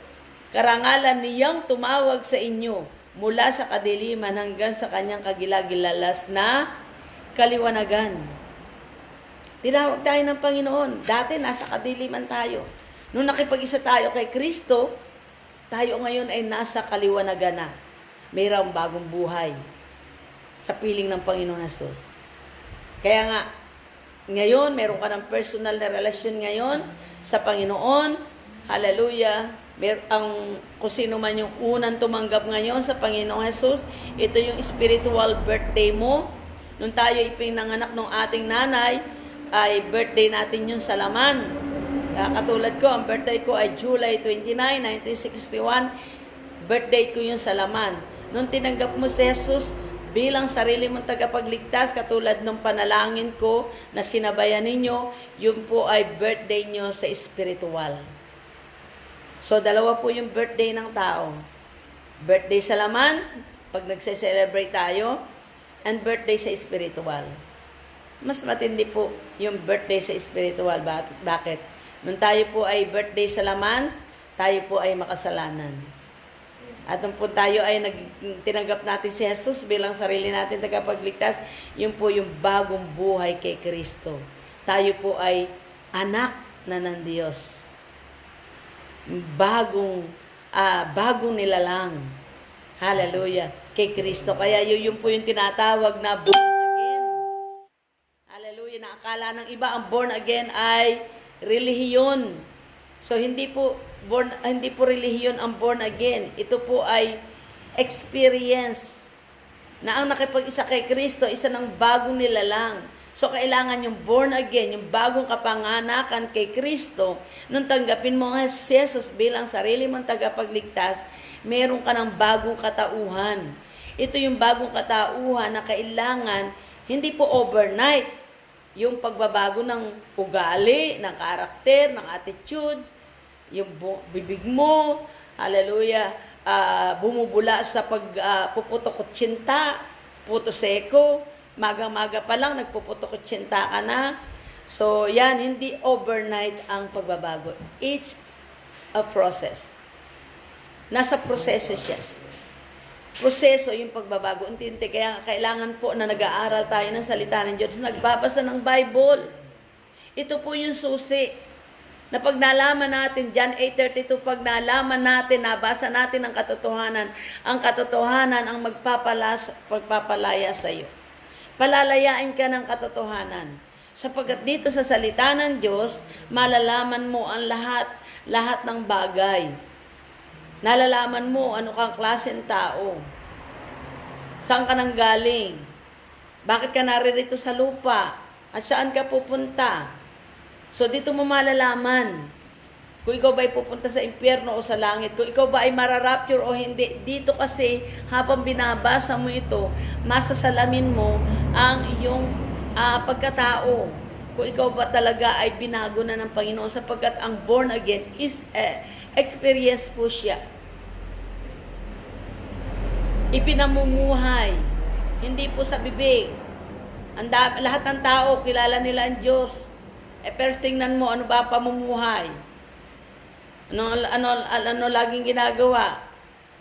karangalan niyang tumawag sa inyo, mula sa kadiliman hanggang sa kanyang kagilagilalas na kaliwanagan. Tinawag tayo ng Panginoon. Dati nasa kadiliman tayo. Nung nakipag-isa tayo kay Kristo, tayo ngayon ay nasa kaliwanagan na. mayroong bagong buhay sa piling ng Panginoong Hesus. Kaya nga, ngayon, meron ka ng personal na relasyon ngayon sa Panginoon. Hallelujah. Kung sino man yung unang tumanggap ngayon sa Panginoong Hesus, ito yung spiritual birthday mo. Nung tayo ipinanganak ng ating nanay, ay birthday natin yung sa laman. Katulad ko, ang birthday ko ay July 29, 1961. Birthday ko yung sa laman. Nung tinanggap mo si Jesus bilang sarili mong tagapagligtas, katulad ng panalangin ko na sinabayan ninyo, yun po ay birthday nyo sa spiritual. So, dalawa po yung birthday ng tao. Birthday sa laman, pag nagse-celebrate tayo, and birthday sa spiritual. Mas matindi po yung birthday sa spiritual. Bakit? Nung tayo po ay birthday sa laman, tayo po ay makasalanan. At nung po tayo ay tinanggap natin si Jesus bilang sarili natin tagapagligtas, yun po yung bagong buhay kay Kristo. Tayo po ay anak na ng Diyos. Bagong nilalang. Hallelujah. Kay Kristo. Kaya yun po yung tinatawag na born again. Hallelujah. Na akala ng iba ang born again ay relihiyon. So hindi po relihiyon ang born again. Ito po ay experience na ang nakipag-isa kay Kristo, isa ng bagong nilalang. So kailangan yung born again, yung bagong kapanganakan kay Kristo, nung tanggapin mo nga si Jesus bilang sarili mong tagapagligtas, meron ka ng bagong katauhan. Ito yung bagong katauhan na kailangan hindi po overnight. Yung pagbabago ng ugali, ng karakter, ng attitude, yung bibig mo, hallelujah, bumubula sa pagpuputok-tsinta, puto seko, maga-maga pa lang, nagpuputok-tsinta ka na. So, yan, hindi overnight ang pagbabago. It's a process. Nasa proseso siya. Proseso yung pagbabago. Unti-unti. Kaya kailangan po na nag-aaral tayo ng salita ng Diyos, nagbabasa ng Bible. Ito po yung susi. Na pag nalaman natin, John 8:32, pag nalaman natin, nabasa natin ang katotohanan ang magpapalaya sa iyo. Palalayain ka ng katotohanan. Sapagkat dito sa salita ng Diyos, malalaman mo ang lahat ng bagay. Nalalaman mo ano kang klaseng tao. Saan ka nang galing? Bakit ka naririto sa lupa? At saan ka pupunta? So dito mo malalaman kung ikaw ba ay pupunta sa impyerno o sa langit. Kung ikaw ba ay mararapture o hindi. Dito kasi habang binabasa mo ito, masasalamin mo ang iyong pagkatao. Kung ikaw ba talaga ay binago na ng Panginoon, sapagkat ang born again is experience po siya. Ipinamumuhay. Hindi po sa bibig. Lahat ng tao, kilala nila ang Diyos. First tingnan mo, ano ba ang pamumuhay? Ano laging ginagawa?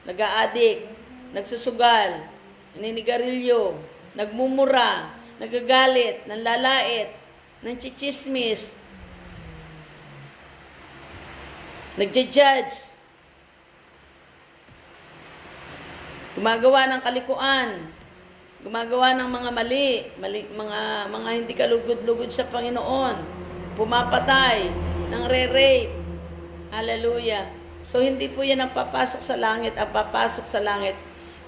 Nag-a-addict, nagsusugal, naninigarilyo, nagmumura, nagagalit, nanlalait, nanchichismis, nagja-judge, gumagawa ng kalikuan, gumagawa ng mga mali, mga hindi kalugod-lugod sa Panginoon, pumapatay, nang re-rape. Hallelujah. So hindi po yan ang papasok sa langit. Ang papasok sa langit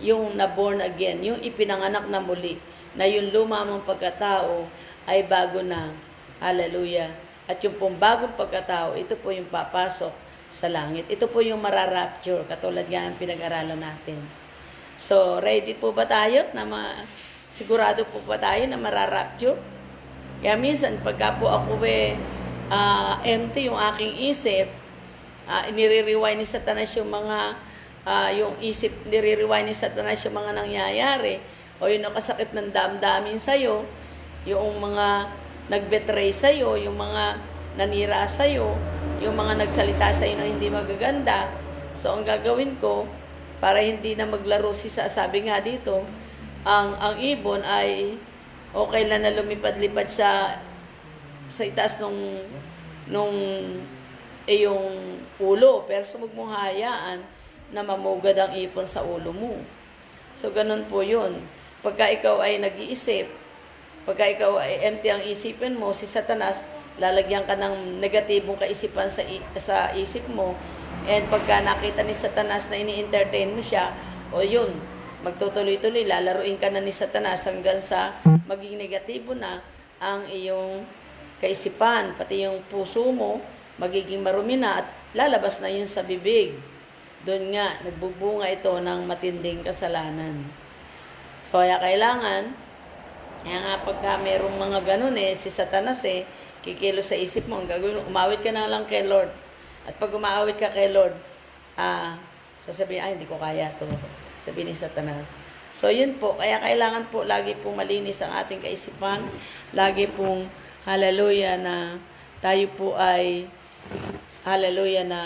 yung na-born again, yung ipinanganak na muli, na yung luma mong pagkatao ay bago na. Hallelujah. At yung pong bagong pagkatao, ito po yung papasok sa langit. Ito po yung mararapture, katulad nga ang pinag-aralan natin. So, ready po ba tayo? Sigurado po ba tayo na mararapture? Kaya minsan, pagka po ako empty yung aking isip, nire-rewind ni Satanas yung mga, yung isip, nire-rewind ni Satanas yung mga nangyayari, o yung nakasakit ng damdamin sa'yo, yung mga nag-betray sa'yo, yung mga nanira sa'yo, yung mga nagsalita sa'yo na hindi magaganda. So, ang gagawin ko, para hindi na maglaro sabi nga dito, ang ibon ay okay lang na lumipad-lipad sa itaas nung yung ulo, pero sumag mong hayaan na mamugad ang ipon sa ulo mo. So, ganun po yun. Pagka ikaw ay nag-iisip, pagka ikaw ay empty ang isipin mo, si Satanas, lalagyan ka ng negatibong kaisipan sa isip mo. And pagka nakita ni Satanas na ini-entertain mo siya, o yun, magtutuloy-tuloy, lalaruin ka na ni Satanas hanggang sa maging negatibo na ang iyong kaisipan, pati yung puso mo, magiging marumi na at lalabas na yun sa bibig. Doon nga, nagbubunga ito ng matinding kasalanan. So, kaya kailangan, kaya nga pagka merong mga ganun si Satanas kikilo sa isip mo, ang gagawin, umawit ka na lang kay Lord. At pag umawit ka kay Lord, sasabihin, hindi ko kaya to. Sabihin ni Satanas. So, yun po. Kaya kailangan po, lagi pong malinis ang ating kaisipan. Lagi pong, hallelujah, na tayo po ay, hallelujah, na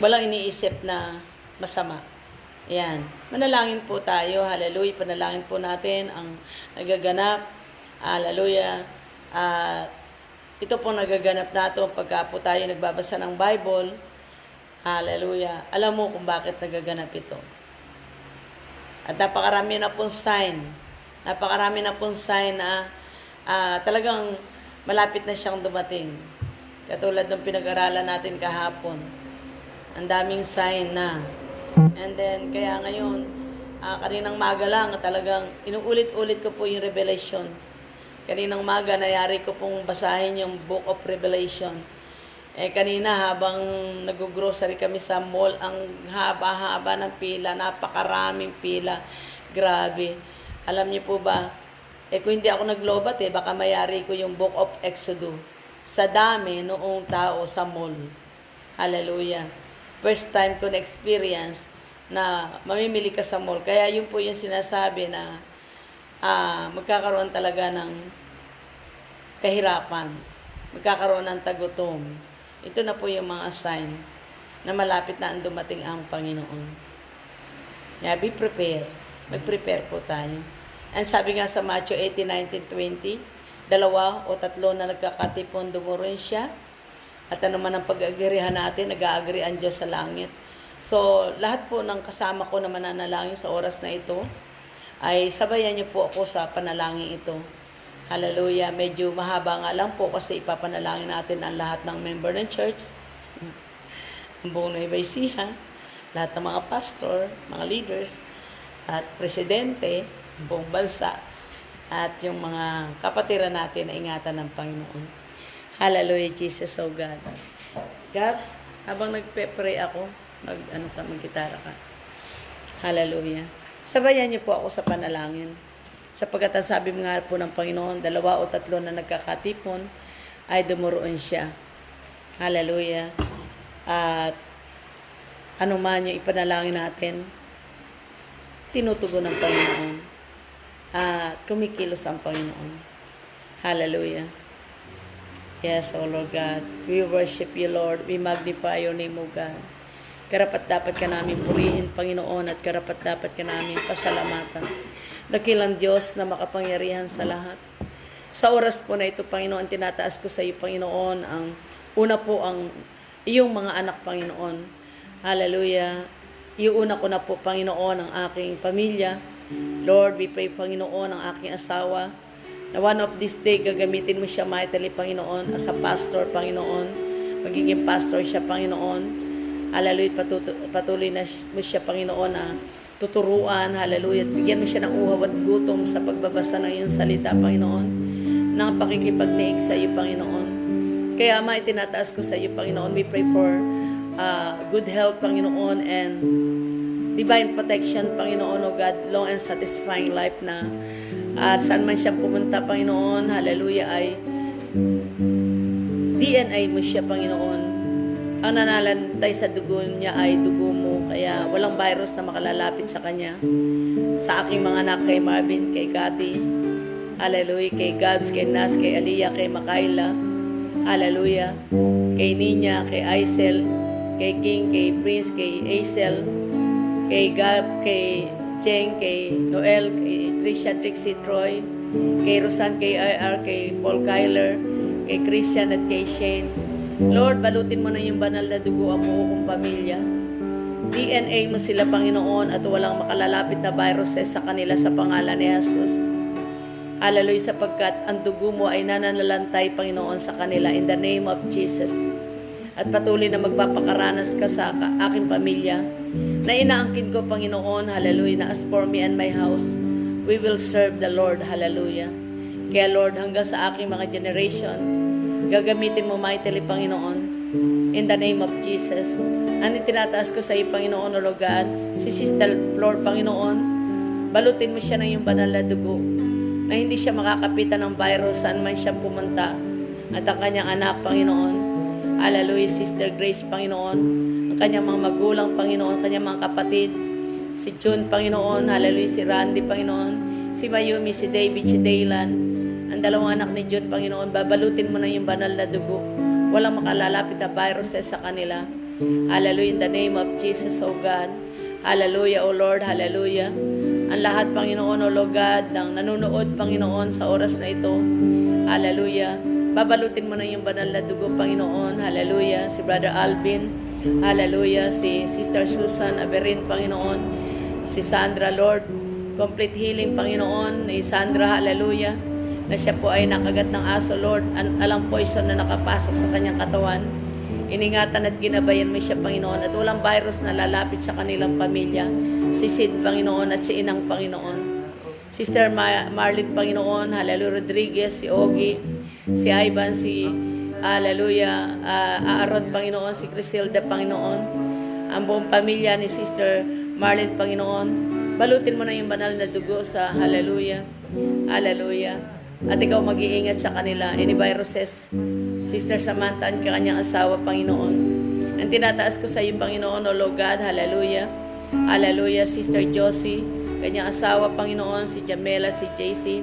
walang iniisip na masama. Yan. Manalangin po tayo. Hallelujah. Panalangin po natin ang nagaganap. Hallelujah. Ito po nagaganap nato pagka po tayo nagbabasa ng Bible. Hallelujah. Alam mo kung bakit nagaganap ito. At napakarami na pong sign. Napakarami na pong sign na talagang malapit na siyang dumating. Katulad ng pinag-aralan natin kahapon. Ang daming sign na. And then, kaya ngayon, kaninang maga lang, talagang inuulit-ulit ko po yung Revelation. Kaninang maga, nayari ko pong basahin yung Book of Revelation. Kanina, habang nag-grocery kami sa mall, ang haba-haba ng pila, napakaraming pila. Grabe. Alam niyo po ba, kung hindi ako naglobat, baka mayari ko yung Book of Exodus. Sa dami noong tao sa mall. Hallelujah. First time ko na-experience na mamimili ka sa mall. Kaya yun po yung sinasabi na magkakaroon talaga ng kahirapan. Magkakaroon ng tagutom. Ito na po yung mga sign na malapit na ang dumating ang Panginoon. Yeah, be prepared. Mag-prepare po tayo. And sabi nga sa Matthew 18:19-20, 2 o 3 na nagkakatipon, dumuroin siya. At ano man ang pag-agirihan natin, nag-aagri ang Diyos sa langit. So, lahat po ng kasama ko na mananalangin sa oras na ito, ay sabayan niyo po ako sa panalangin ito. Hallelujah. Medyo mahaba nga lang po kasi ipapanalangin natin ang lahat ng member ng church, ang buong Nueva Ecija, lahat ng mga pastor, mga leaders, at presidente, buong bansa, at yung mga kapatiran natin na ingatan ng Panginoon. Hallelujah, Jesus, oh God. Gabs, habang nagpe-pray ako, mag-gitara ka. Hallelujah. Sabayan niyo po ako sa panalangin. Sapagkat ang sabi nga po ng Panginoon, 2 o 3 na nagkakatipon, ay dumuroon siya. Hallelujah. At ano man yung ipanalangin natin, tinutugon ng Panginoon. At kumikilos ang Panginoon. Hallelujah. Yes, O Lord God. We worship you, Lord. We magnify your name, O God. Karapat-dapat ka namin purihin, Panginoon, at karapat-dapat ka namin pasalamatan. Dakilang Diyos na makapangyarihan sa lahat. Sa oras po na ito, Panginoon, tinataas ko sa iyo, Panginoon, ang una po ang iyong mga anak, Panginoon. Hallelujah. Iuna ko na po, Panginoon, ang aking pamilya. Lord, we pray, Panginoon, ang aking asawa, na one of this day, gagamitin mo siya mightily, Panginoon, as a pastor, Panginoon. Magiging pastor siya, Panginoon. Hallelujah, patuloy na mo siya, Panginoon, na tuturuan, hallelujah, at bigyan mo siya ng uhaw at gutom sa pagbabasa ng iyong salita, Panginoon, ng pakikipagniig sa iyo, Panginoon. Kaya, Ama, itinataas ko sa iyo, Panginoon. We pray for good health, Panginoon, and divine protection, Panginoon, O God, long and satisfying life na saan man siya pumunta, Panginoon, hallelujah, ay DNA mo siya, Panginoon. Ang nanalantay sa dugo niya ay dugo mo, kaya walang virus na makalalapit sa kanya. Sa aking mga anak, kay Marvin, kay Cathy, hallelujah, kay Gabs, kay Nas, kay Aliyah, kay Makayla, hallelujah, kay Nina, kay Aisel, kay King, kay Prince, kay Aisel, kay Gab, kay Cheng, kay Noel, kay Trisha, Trixie, Troy, kay Rosan, kay IR, kay Paul Kyler, kay Christian at kay Shane. Lord, balutin mo na yung banal na dugo ang buong pamilya. DNA mo sila, Panginoon, at walang makalalapit na viruses sa kanila sa pangalan ni Jesus. Hallelujah, sapagkat ang dugo mo ay nananalantay, Panginoon, sa kanila in the name of Jesus. At patuloy na magpapakaranas ka sa aking pamilya na inaangkin ko, Panginoon, hallelujah, na as for me and my house, we will serve the Lord, hallelujah. Kaya Lord, hanggang sa aking mga generation, gagamitin mo mightily, Panginoon, in the name of Jesus. Ano tinataas ko sa iyo, Panginoon, O Lord God, si Sister Flor, Panginoon, balutin mo siya ng iyong banal na dugo, na hindi siya makakapitan ng virus saan man siya pumunta. At ang kanyang anak, Panginoon, hallelujah, Sister Grace, Panginoon, ang kanyang mga magulang, Panginoon, kanyang mga kapatid, si June, Panginoon, hallelujah, si Randy, Panginoon, si Mayumi, si David, si Daylan, ang dalawang anak ni June, Panginoon, babalutin mo na yung banal na dugo. Walang makalalapit na viruses sa kanila. Hallelujah, in the name of Jesus, O God. Hallelujah, O Lord, hallelujah. Ang lahat, Panginoon, O Lord God, ng nanonood, Panginoon, sa oras na ito, hallelujah. Babalutin mo na yung banal na dugo, Panginoon, hallelujah. Si Brother Alvin, hallelujah. Si Sister Susan Aberin, Panginoon. Si Sandra, Lord, complete healing, Panginoon. Ni Sandra, hallelujah, na siya po ay nakagat ng aso, Lord. Alang poison na nakapasok sa kanyang katawan. Iningatan at ginabayan mo siya, Panginoon, at walang virus na lalapit sa kanilang pamilya. Si Sid, Panginoon, at si Inang, Panginoon. Sister Marlene, Panginoon, hallelujah, Rodriguez, si Ogie, si Ivan, si hallelujah, Aaron, Panginoon, si Criselda, Panginoon, ang buong pamilya ni Sister Marlene, Panginoon, balutin mo na yung banal na dugo sa hallelujah, hallelujah. At ikaw mag-iingat sa kanila, any viruses, Sister Samantha, ang kanyang asawa, Panginoon. Ang tinataas ko sa iyo, Panginoon, O Lord God, hallelujah, hallelujah, Sister Josie, kanyang asawa, Panginoon, si Jamela, si JC,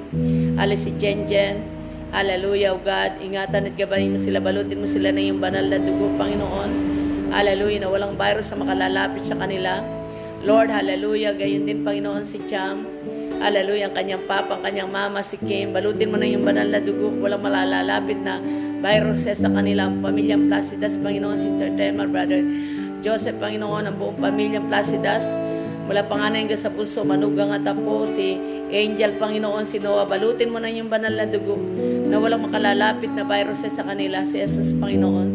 si Jenjen, hallelujah, O God, ingatan at gabayin mo sila, balutin mo sila na yung banal na dugo, Panginoon, hallelujah, na walang virus na makalalapit sa kanila, Lord, hallelujah, gayon din, Panginoon, si Cham, hallelujah, ang kanyang papa, ang kanyang mama, si Kim, balutin mo na yung banal na dugo, walang malalalapit na viruses sa kanilang pamilyang Placidas, Panginoon, Sister Thelma, Brother Joseph, Panginoon, ang buong pamilyang Placidas, mula panganay hanggang sa puso, manugang at apo, si Angel, Panginoon, si Noah, balutin mo na yung banal na dugo, na walang makalalapit na viruses sa kanila, si Jesus, Panginoon.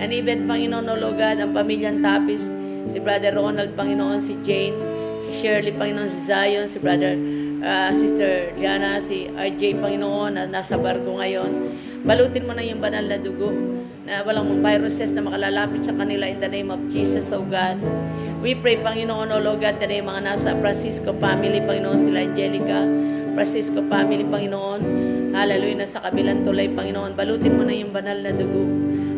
And even, Panginoon, O Lord God, ang pamilyang Tapis, si Brother Ronald, Panginoon, si Jane, si Shirley, Panginoon, si Zion, si Brother Sister Diana, si RJ, Panginoon, na nasa barko ngayon. Balutin mo na yung banal na dugo na walang viruses na makalalapit sa kanila in the name of Jesus, O God. We pray, Panginoon, O Lord God, na yung mga nasa Francisco family, Panginoon, sila Angelica, Francisco family, Panginoon, hallelujah, na sa kabilang tulay, Panginoon, balutin mo na yung banal na dugo,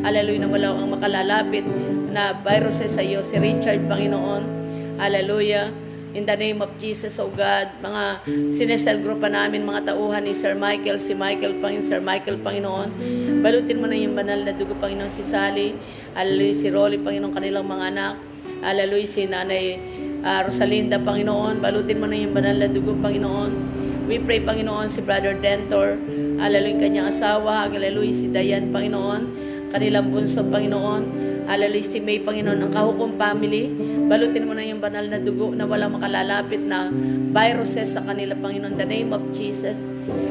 hallelujah, na wala ang makalalapit na viruses sa iyo, si Richard, Panginoon, hallelujah, in the name of Jesus, O God, mga sinesel group pa namin, mga tauhan ni Sir Michael, si Michael, Sir Michael, Panginoon, balutin mo na yung banal na dugo, Panginoon, si Sally, hallelujah, si Rolly, Panginoon, kanilang mga anak, hallelujah, si Nanay Rosalinda, Panginoon, balutin mo na yung banal na dugo, Panginoon. We pray, Panginoon, si Brother Dentor, hallelujah, kanyang asawa, hallelujah, si Dayan, Panginoon, kanilang bunso, Panginoon, hallelujah, si May, Panginoon, ang Kahukom family, balutin mo na yung banal na dugo na walang makalalapit na viruses sa kanila, Panginoon, the name of Jesus.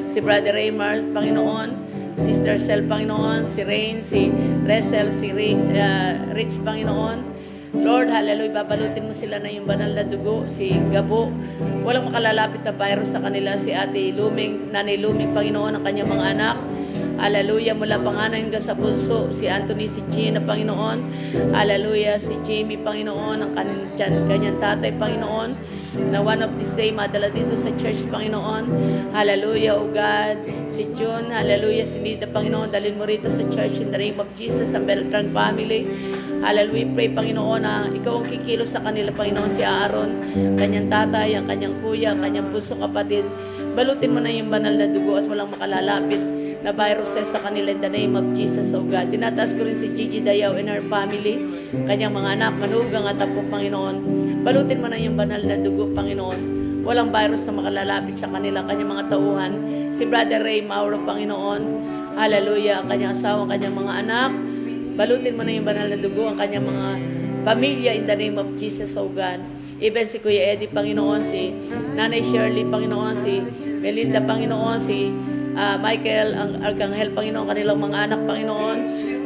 Si Brother Raymars, Panginoon, Sister Sel, Panginoon, si Rain, si Resel, si Rich, Panginoon, Lord, hallelujah, babalutin mo sila na yung banal na dugo, si Gabo, walang makalalapit na virus sa kanila, si Ate Luming, Nanay Luming, Panginoon, ang kanyang mga anak, hallelujah, mula panganay hanggang sa bunso, si Anthony, si Gina, Panginoon, hallelujah, si Jamie, Panginoon, ang kanyang tatay, Panginoon, na one of this day, madala dito sa church, Panginoon, hallelujah, O God, si June, hallelujah, si Nida, Panginoon, dalhin mo rito sa church in the name of Jesus, ang Beltran family, hallelujah, pray, Panginoon, na ikaw ang kikilos sa kanila, Panginoon, si Aaron, kanyang tatay, ang kanyang kuya, ang kanyang puso kapatid, balutin mo na yung banal na dugo at walang makalalapit na viruses sa kanila in the name of Jesus, O God. Tinataas ko rin si Gigi Dayaw and her family, kanyang mga anak, manugang at apo, Panginoon. Balutin mo na yung banal na dugo, Panginoon. Walang virus na makalalapit sa kanila, kanyang mga tauhan. Si Brother Ray Mauro, Panginoon. Hallelujah, ang kanyang asawa, ang kanyang mga anak. Balutin mo na yung banal na dugo, ang kanyang mga pamilya in the name of Jesus, oh God. Even si Kuya Eddie, Panginoon, si Nanay Shirley, Panginoon, si Melinda, Panginoon, si Michael, ang Arkanghel, Panginoon, kanilang mga anak, Panginoon.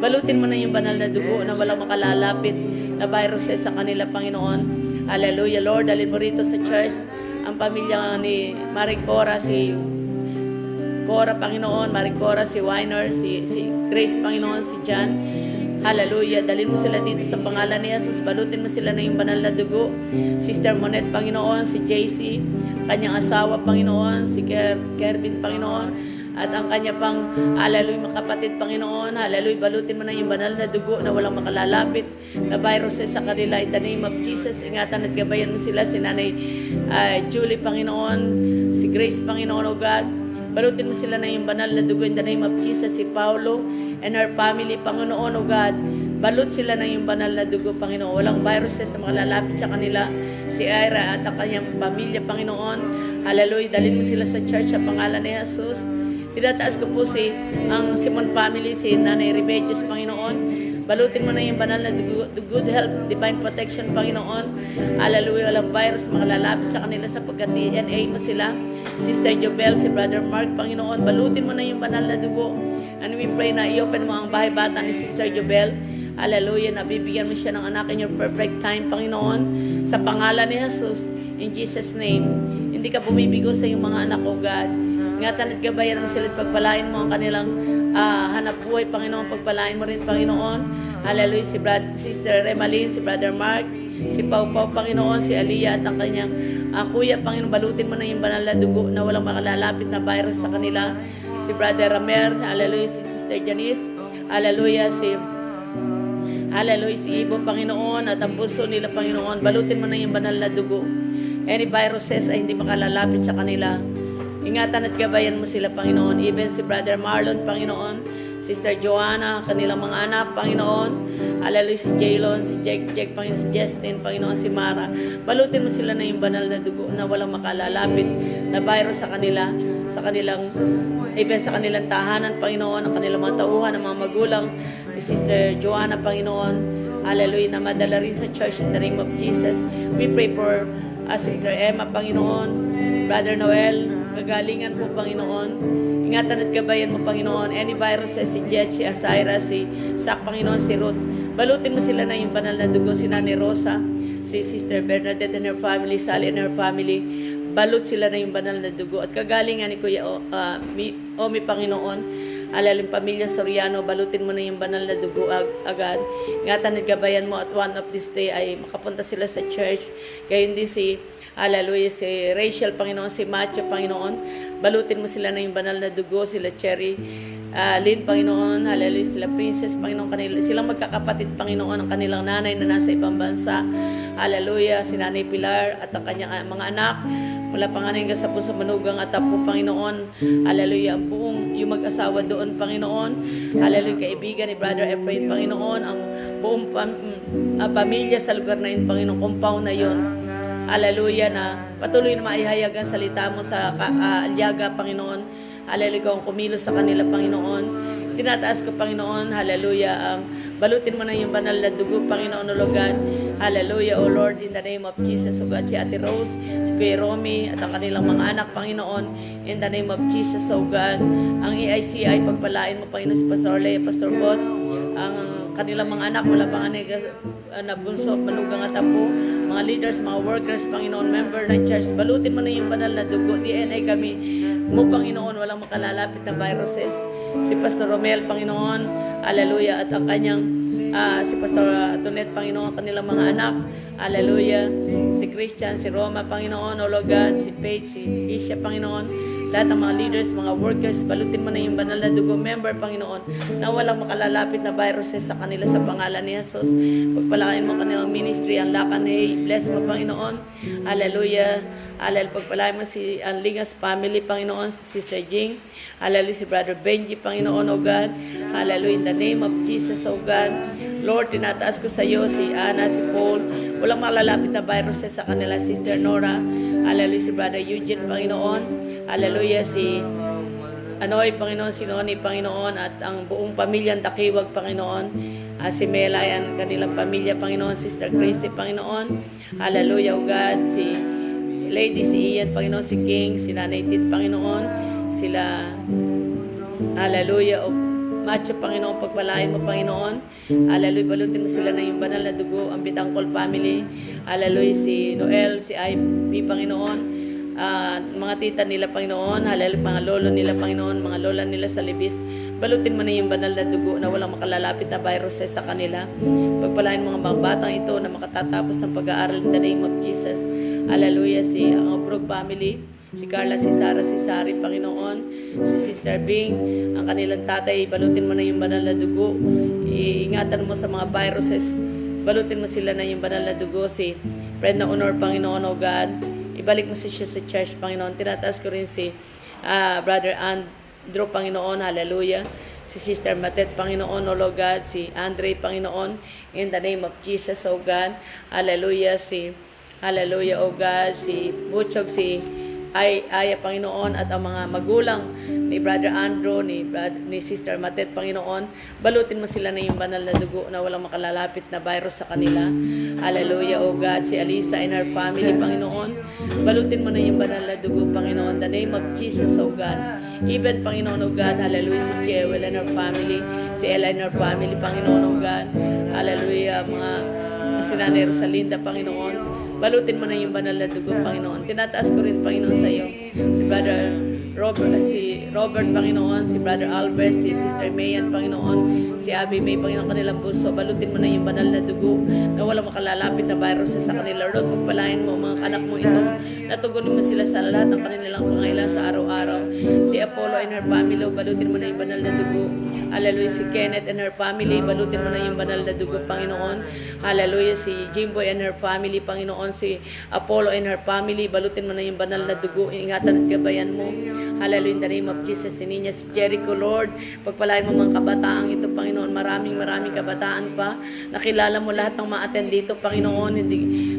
Balutin mo na yung banal na dugo na walang makalalapit na viruses sa kanila, Panginoon. Hallelujah, Lord. Dalhin mo rito sa church ang pamilya ni Maring Cora, si Cora, Panginoon, Maring Cora, si Weiner, si Grace, Panginoon, si John. Hallelujah. Dalhin mo sila dito sa pangalan ni Jesus. Balutin mo sila na yung banal na dugo. Sister Monet, Panginoon, si JC, kanyang asawa, Panginoon, si Kervin, Panginoon, at ang kanya pang, hallelujah, mga kapatid, Panginoon, hallelujah, balutin mo na yung banal na dugo na walang makalalapit na viruses sa kanila. In the name of Jesus, ingatan at gabayan mo sila, si Nanay Julie, Panginoon, si Grace, Panginoon, oh God. Balutin mo sila na yung banal na dugo in the name of Jesus, si Paulo and her family, Panginoon, oh God. Balut sila na yung banal na dugo, Panginoon. Walang viruses na makalalapit sa kanila. Si Ira at ang kanyang pamilya, Panginoon. Hallelujah. Dalhin mo sila sa church sa pangalan ni Jesus. Pinataas ko po ang Simon family, si Nanay Remedios, Panginoon. Balutin mo na yung banal na good health, divine protection, Panginoon. Hallelujah, walang virus makalalapit sa kanila sapagkat DNA mo sila. Sister Jobel, si Brother Mark, Panginoon. Balutin mo na yung banal na dugo. And we pray na i-open mo ang bahay bata ni Sister Jobel. Hallelujah, nabibigyan mo siya ng anak in your perfect time, Panginoon. Sa pangalan ni Jesus, in Jesus' name. Hindi ka bumibigo sa iyong mga anak, oh God. Ingatan at gabayan mo sila at pagpalain mo ang kanilang hanap buhay, Panginoon. Pagpalain mo rin, Panginoon. Hallelujah, si Sister Remalyn, si Brother Mark, si Pau, Panginoon, si Aliyah at ang kanyang kuya, Panginoon. Balutin mo na yung banal na dugo na walang makalalapit na virus sa kanila. Si Brother Ramer, hallelujah, si Sister Janice, hallelujah, si Ibo, Panginoon, at ang puso nila, Panginoon. Balutin mo na yung banal na dugo. Any viruses ay hindi makalalapit sa kanila. Ingatan at gabayan mo sila, Panginoon. Even si Brother Marlon, Panginoon, Sister Joanna, kanilang mga anak, Panginoon. Hallelujah, si Jaylon, si Jake, Panginoon, si Justin, Panginoon, si Mara. Balutin mo sila na yung banal na dugo na walang makalalapit na virus sa kanila, sa kanilang, even sa kanilang tahanan, Panginoon, ang kanilang mga tauhan, ang mga magulang, si Sister Joanna, Panginoon. Hallelujah, na madala rin sa church in the name of Jesus. We pray for Sister Emma, Panginoon, Brother Noel, kagalingan po, Panginoon. Ingatan at gabayan mo, Panginoon. Any viruses, si Jet, si Asaira, si Sak, Panginoon, si Ruth. Balutin mo sila na yung banal na dugo, si Nanay Rosa, si Sister Bernadette and her family, Sally and her family. Balut sila na yung banal na dugo. At kagalingan ni Kuya Omi, Panginoon. Alalim pamilya Soriano, balutin mo na yung banal na dugo agad. Ingatan at gabayan mo at one of this day ay makapunta sila sa church. Gayon din si hallelujah, si Rachel, Panginoon, si Matthew, Panginoon. Balutin mo sila na yung banal na dugo, sila Cherry, Lynn, Panginoon, hallelujah, sila Princess, Panginoon, silang magkakapatid, Panginoon, ang kanilang nanay na nasa ibang bansa. Hallelujah, si Nanay Pilar at ang kanyang mga anak. Mula panganay hanggang sa puso manugang at apo, Panginoon. Hallelujah, ang buong yung mag-asawa doon, Panginoon. Hallelujah, kaibigan ni Brother Efrain, Panginoon. Ang buong pamilya sa lugar na yun, Panginoon, compound na yun. Hallelujah, na patuloy na maihayag ang salita mo sa Aliaga, Panginoon. Hallelujah, kung kumilos sa kanila, Panginoon. Tinataas ko, Panginoon, hallelujah, ang balutin mo na yung banal na dugo, Panginoon, O Lord. Hallelujah, O Lord, in the name of Jesus, O God, si Ate Rose, si Kuya Romy, at ang kanilang mga anak, Panginoon, in the name of Jesus, O God. Ang EICI, pagpalain mo, Panginoon, si Pastor Lea, Pastor Bot, ang kanilang mga anak, mula panganay na bunso, manugang at apo, mga leaders, mga workers, Panginoon, member ng church, balutin mo na yung banal na dugo, DNA kami, mo, Panginoon, walang makalalapit na viruses. Si Pastor Romel, Panginoon, hallelujah, at ang kanyang si Pastor Tonet, Panginoon, kanilang mga anak, hallelujah, si Christian, si Roma, Panginoon, O Lord God, si Paige, si Isha, Panginoon, lahat ng mga leaders, mga workers, balutin mo na yung banal na dugo, member, Panginoon, na walang makalalapit na viruses sa kanila sa pangalan ni Jesus. Pagpalain mo kanilang ministry, ang Lakanay, bless mo, Panginoon, hallelujah. Hallelujah, pagpalain mo si Anlingas family, Panginoon, si Sister Jing. Hallelujah, si Brother Benji, Panginoon, O God. Hallelujah, in the name of Jesus, O God. Lord, tinataas ko sa iyo si Ana, si Paul. Walang malalapit na viruses sa kanila, Sister Nora. Hallelujah, si Brother Eugene, Panginoon. Hallelujah, si Anoy, Panginoon, si Noni, Panginoon, at ang buong pamilyang Dakiwag, Panginoon. si Mela and kanilang pamilya, Panginoon, Sister Christy, Panginoon. Hallelujah, O God, si Lady, si Ian, Panginoon, si King, si Nanay Tit, Panginoon, sila, hallelujah, O Macho, Panginoon, pagpalain mo, Panginoon. Hallelujah, balutin mo sila ng iyong banal na dugo, ang Bitangkol family. Hallelujah, si Noel, si Ivy, Panginoon, mga tita nila, Panginoon. Hallelujah, mga lolo nila, Panginoon, mga lola nila sa libis. Balutin mo na yung banal na dugo na walang makalalapit na viruses sa kanila. Pagpalain mga batang ito na makatatapos ng pag-aaral in the name of Jesus. Hallelujah, si ang Obrog family, si Carla, si Sarah, si Sari, Panginoon, si Sister Bing, ang kanilang tatay, balutin mo na yung banal na dugo. Iingatan mo sa mga viruses. Balutin mo sila na yung banal na dugo. Si Fred na Honor, Panginoon, O God, ibalik mo siya sa church, Panginoon. Tinataas ko rin si Brother Andrew, Panginoon, hallelujah. Si Sister Matet, Panginoon, O Lord God, si Andre, Panginoon, in the name of Jesus, O God, hallelujah. Hallelujah, O God, si Butchog, si Aya, Panginoon, at ang mga magulang ni Brother Andrew, ni Sister Matet, Panginoon, balutin mo sila na yung banal na dugo na walang makalalapit na virus sa kanila. Hallelujah, O God, si Alisa and her family, Panginoon, balutin mo na yung banal na dugo, Panginoon, in the name of Jesus, O God. Even, Panginoon, O God, hallelujah, si Jewel and her family, si Ella and her family, Panginoon, O God, hallelujah, mga si Nanay Rosalinda, Panginoon, balutin mo na yung banal na dugo, Panginoon. Tinataas ko rin, Panginoon, sa iyo si Brother Robert, Panginoon, si Brother Albert, si Sister Mayan, Panginoon, si Abby May, Panginoon, kanilang puso. Balutin mo na yung banal na dugo na walang makalalapit na virus sa kanila. Lord, pagpalain mo mga anak mo ito. Natugunin mo sila sa lahat ng kanilang pangailangan sa araw-araw. Si Apollo and her family, balutin mo na yung banal na dugo. Hallelujah, si Kenneth and her family, balutin mo na yung banal na dugo, Panginoon. Hallelujah, si Jimboy and her family, Panginoon, si Apollo and her family, balutin mo na yung banal na dugo. Ingatan at gabayan mo. Hallelujah, in the name of Jesus. Si Ninya, si Jericho, Lord, pagpalain mo mga kabataang ito, Panginoon. Maraming kabataan pa. Nakilala mo lahat ng ma-attend dito, Panginoon.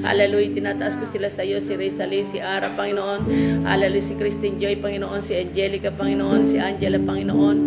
Hallelujah, tinataas ko sila sa iyo. Si Rizali, si Ara, Panginoon. Hallelujah, si Christine Joy, Panginoon. Si Angelica, Panginoon. Si Angela, Panginoon.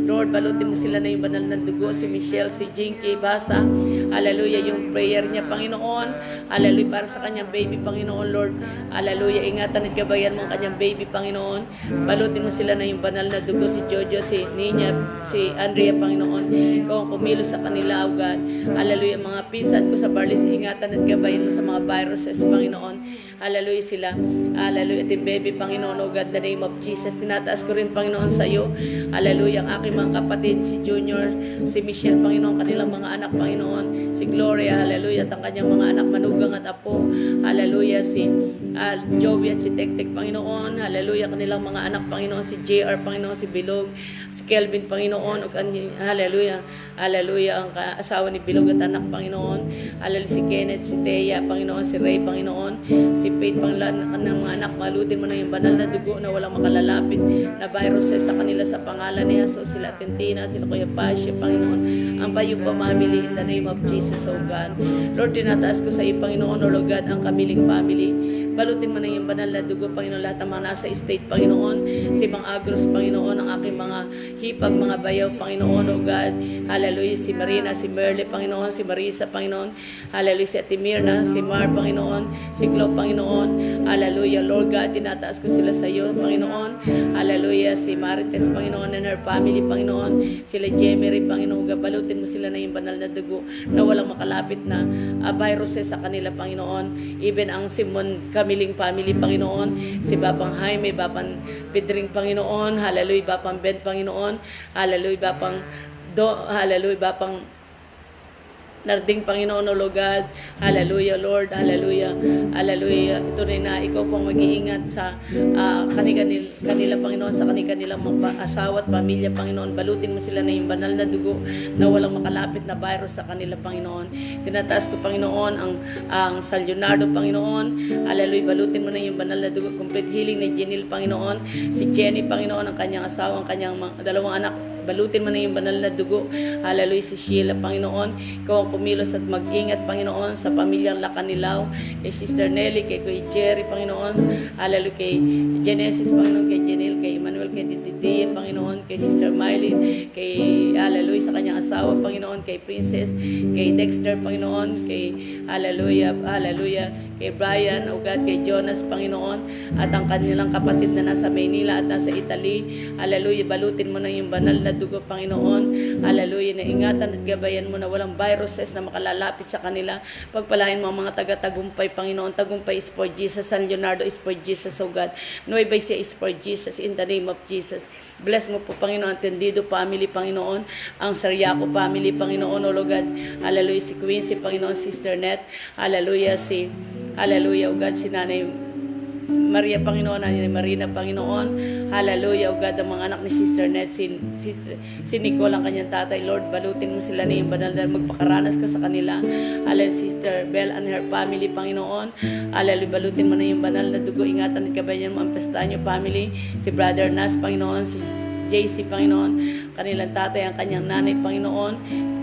Lord, balutin mo sila na yung banal ng dugo. Si Michelle, si Jinky, Basa. Hallelujah, yung prayer niya, Panginoon. Hallelujah, para sa kanyang baby, Panginoon, Lord. Hallelujah, ingatan at gabayan mo ang kanyang baby, Panginoon. Balutin mo sila na yung banal na dugo. Si Jojo, si Nina, si Andrea, Panginoon. Ikaw ang kumilos sa kanila, O God. Hallelujah, mga pinsan ko sa Barlis, ingatan at gabayan mo sa mga viruses, Panginoon. Hallelujah sila. Hallelujah, at yung baby, Panginoon, O God, the name of Jesus. Tinataas ko rin, Panginoon, sa iyo. Hallelujah, ang aking mga kapatid, si Junior, si Michelle, Panginoon, kanilang mga anak, Panginoon, si Gloria, hallelujah, at ang kanyang mga anak, manugang at apo, hallelujah, si Joey at si Tek-Tek, Panginoon, hallelujah, kanilang mga anak, Panginoon, si JR, Panginoon, si Bilog, si Kelvin, Panginoon, hallelujah, hallelujah, ang asawa ni Bilog at anak, Panginoon, hallelujah, si Kenneth, si Thea, Panginoon, si Ray, Panginoon, si Faith, Panginoon, ng mga anak, malutin mo na yung banal na dugo na walang makalalapit na viruses sa kanila sa pangalan ni Jesus, sila Tintina, sila Kuya Pasha, Panginoon, ang Bayong family in the name of Jesus, O God. Lord, tinataas ko sa iyo, Panginoon, O Lord God, ang Kamiling family. Balutin mo na yung banal na dugo, Panginoon, lahat ng mga nasa state, Panginoon, si Bang Agros, Panginoon, ang aking mga hipag, mga bayaw, Panginoon, O God. Hallelujah, si Marina, si Merle, Panginoon, si Marisa, Panginoon, hallelujah, si Ate Mirna, si Mar, Panginoon, si Glo, Panginoon, hallelujah, Lord God, tinataas ko sila sa iyo, Panginoon, hallelujah, si Marites, Panginoon, and her family, Panginoon, sila Jemery, Panginoon, balutin mo sila na yung banal na dugo na walang makalapit na viruses sa kanila, Panginoon. Even ang Simon Kamiling family, Panginoon, si Bapang Jaime, Bapang Pedring, Panginoon, hallelujah, Bapang Ben, Panginoon, hallelujah, hallelujah, Bapang Narding, Panginoon, O Lord God, hallelujah, Lord, hallelujah, hallelujah. Ito rin na ikaw pong mag-iingat sa kanila, Panginoon, sa kanilang mga asawa at pamilya, Panginoon. Balutin mo sila na yung banal na dugo na walang makalapit na virus sa kanila, Panginoon. Tinataas ko, Panginoon, ang San Leonardo, Panginoon, hallelujah, balutin mo na yung banal na dugo. Complete healing ni Jenil, Panginoon, si Jenny, Panginoon, ang kanyang asawa, ang kanyang dalawang anak, balutin mo na yung banal na dugo. Hallelujah, si Sheila, Panginoon, ikaw ang kumilos at mag-ingat, Panginoon, sa pamilyang Lakanilaw, kay Sister Nelly, kay Kuya Jerry, Panginoon, hallelujah, kay Genesis, Panginoon, kay Janelle, kay Emmanuel, kay Dididia, Panginoon, kay Sister Mylene, kay hallelujah, sa kanyang asawa, Panginoon, kay Princess, kay Dexter, Panginoon, kay hallelujah, kay Brian, o God, kay Jonas, Panginoon, at ang kanilang kapatid na nasa Maynila at nasa Italy. Hallelujah, balutin mo na yung banal na dugo, Panginoon. Hallelujah, na ingatan at gabayan mo na walang viruses na makalalapit sa kanila. Pagpalain mo ang mga taga-tagumpay, Panginoon. Tagumpay is for Jesus. San Leonardo is for Jesus, O God. Nueva Ecija is for Jesus. In the name of Jesus. Bless mo po, Panginoon, Tendido family, Panginoon. Ang Sariaco family, Panginoon, O Lord God. Hallelujah, si Quincy, Panginoon, Sister Net. Hallelujah, hallelujah, O God, si Nanay Maria, Panginoon, Nanay Marina, Panginoon. Hallelujah, O God, ang mga anak ni Sister Net, si Nicole, ang kanyang tatay. Lord, balutin mo sila na yung banal na magpakaranas ka sa kanila. Hallelujah, Sister Belle and her family, Panginoon. Hallelujah, balutin mo na yung banal na dugo. Ingatan at gabayan mo ang Pestaño family. Si Brother Nas, Panginoon, si JC, Panginoon, kanilang tatay, ang kanyang nanay, Panginoon,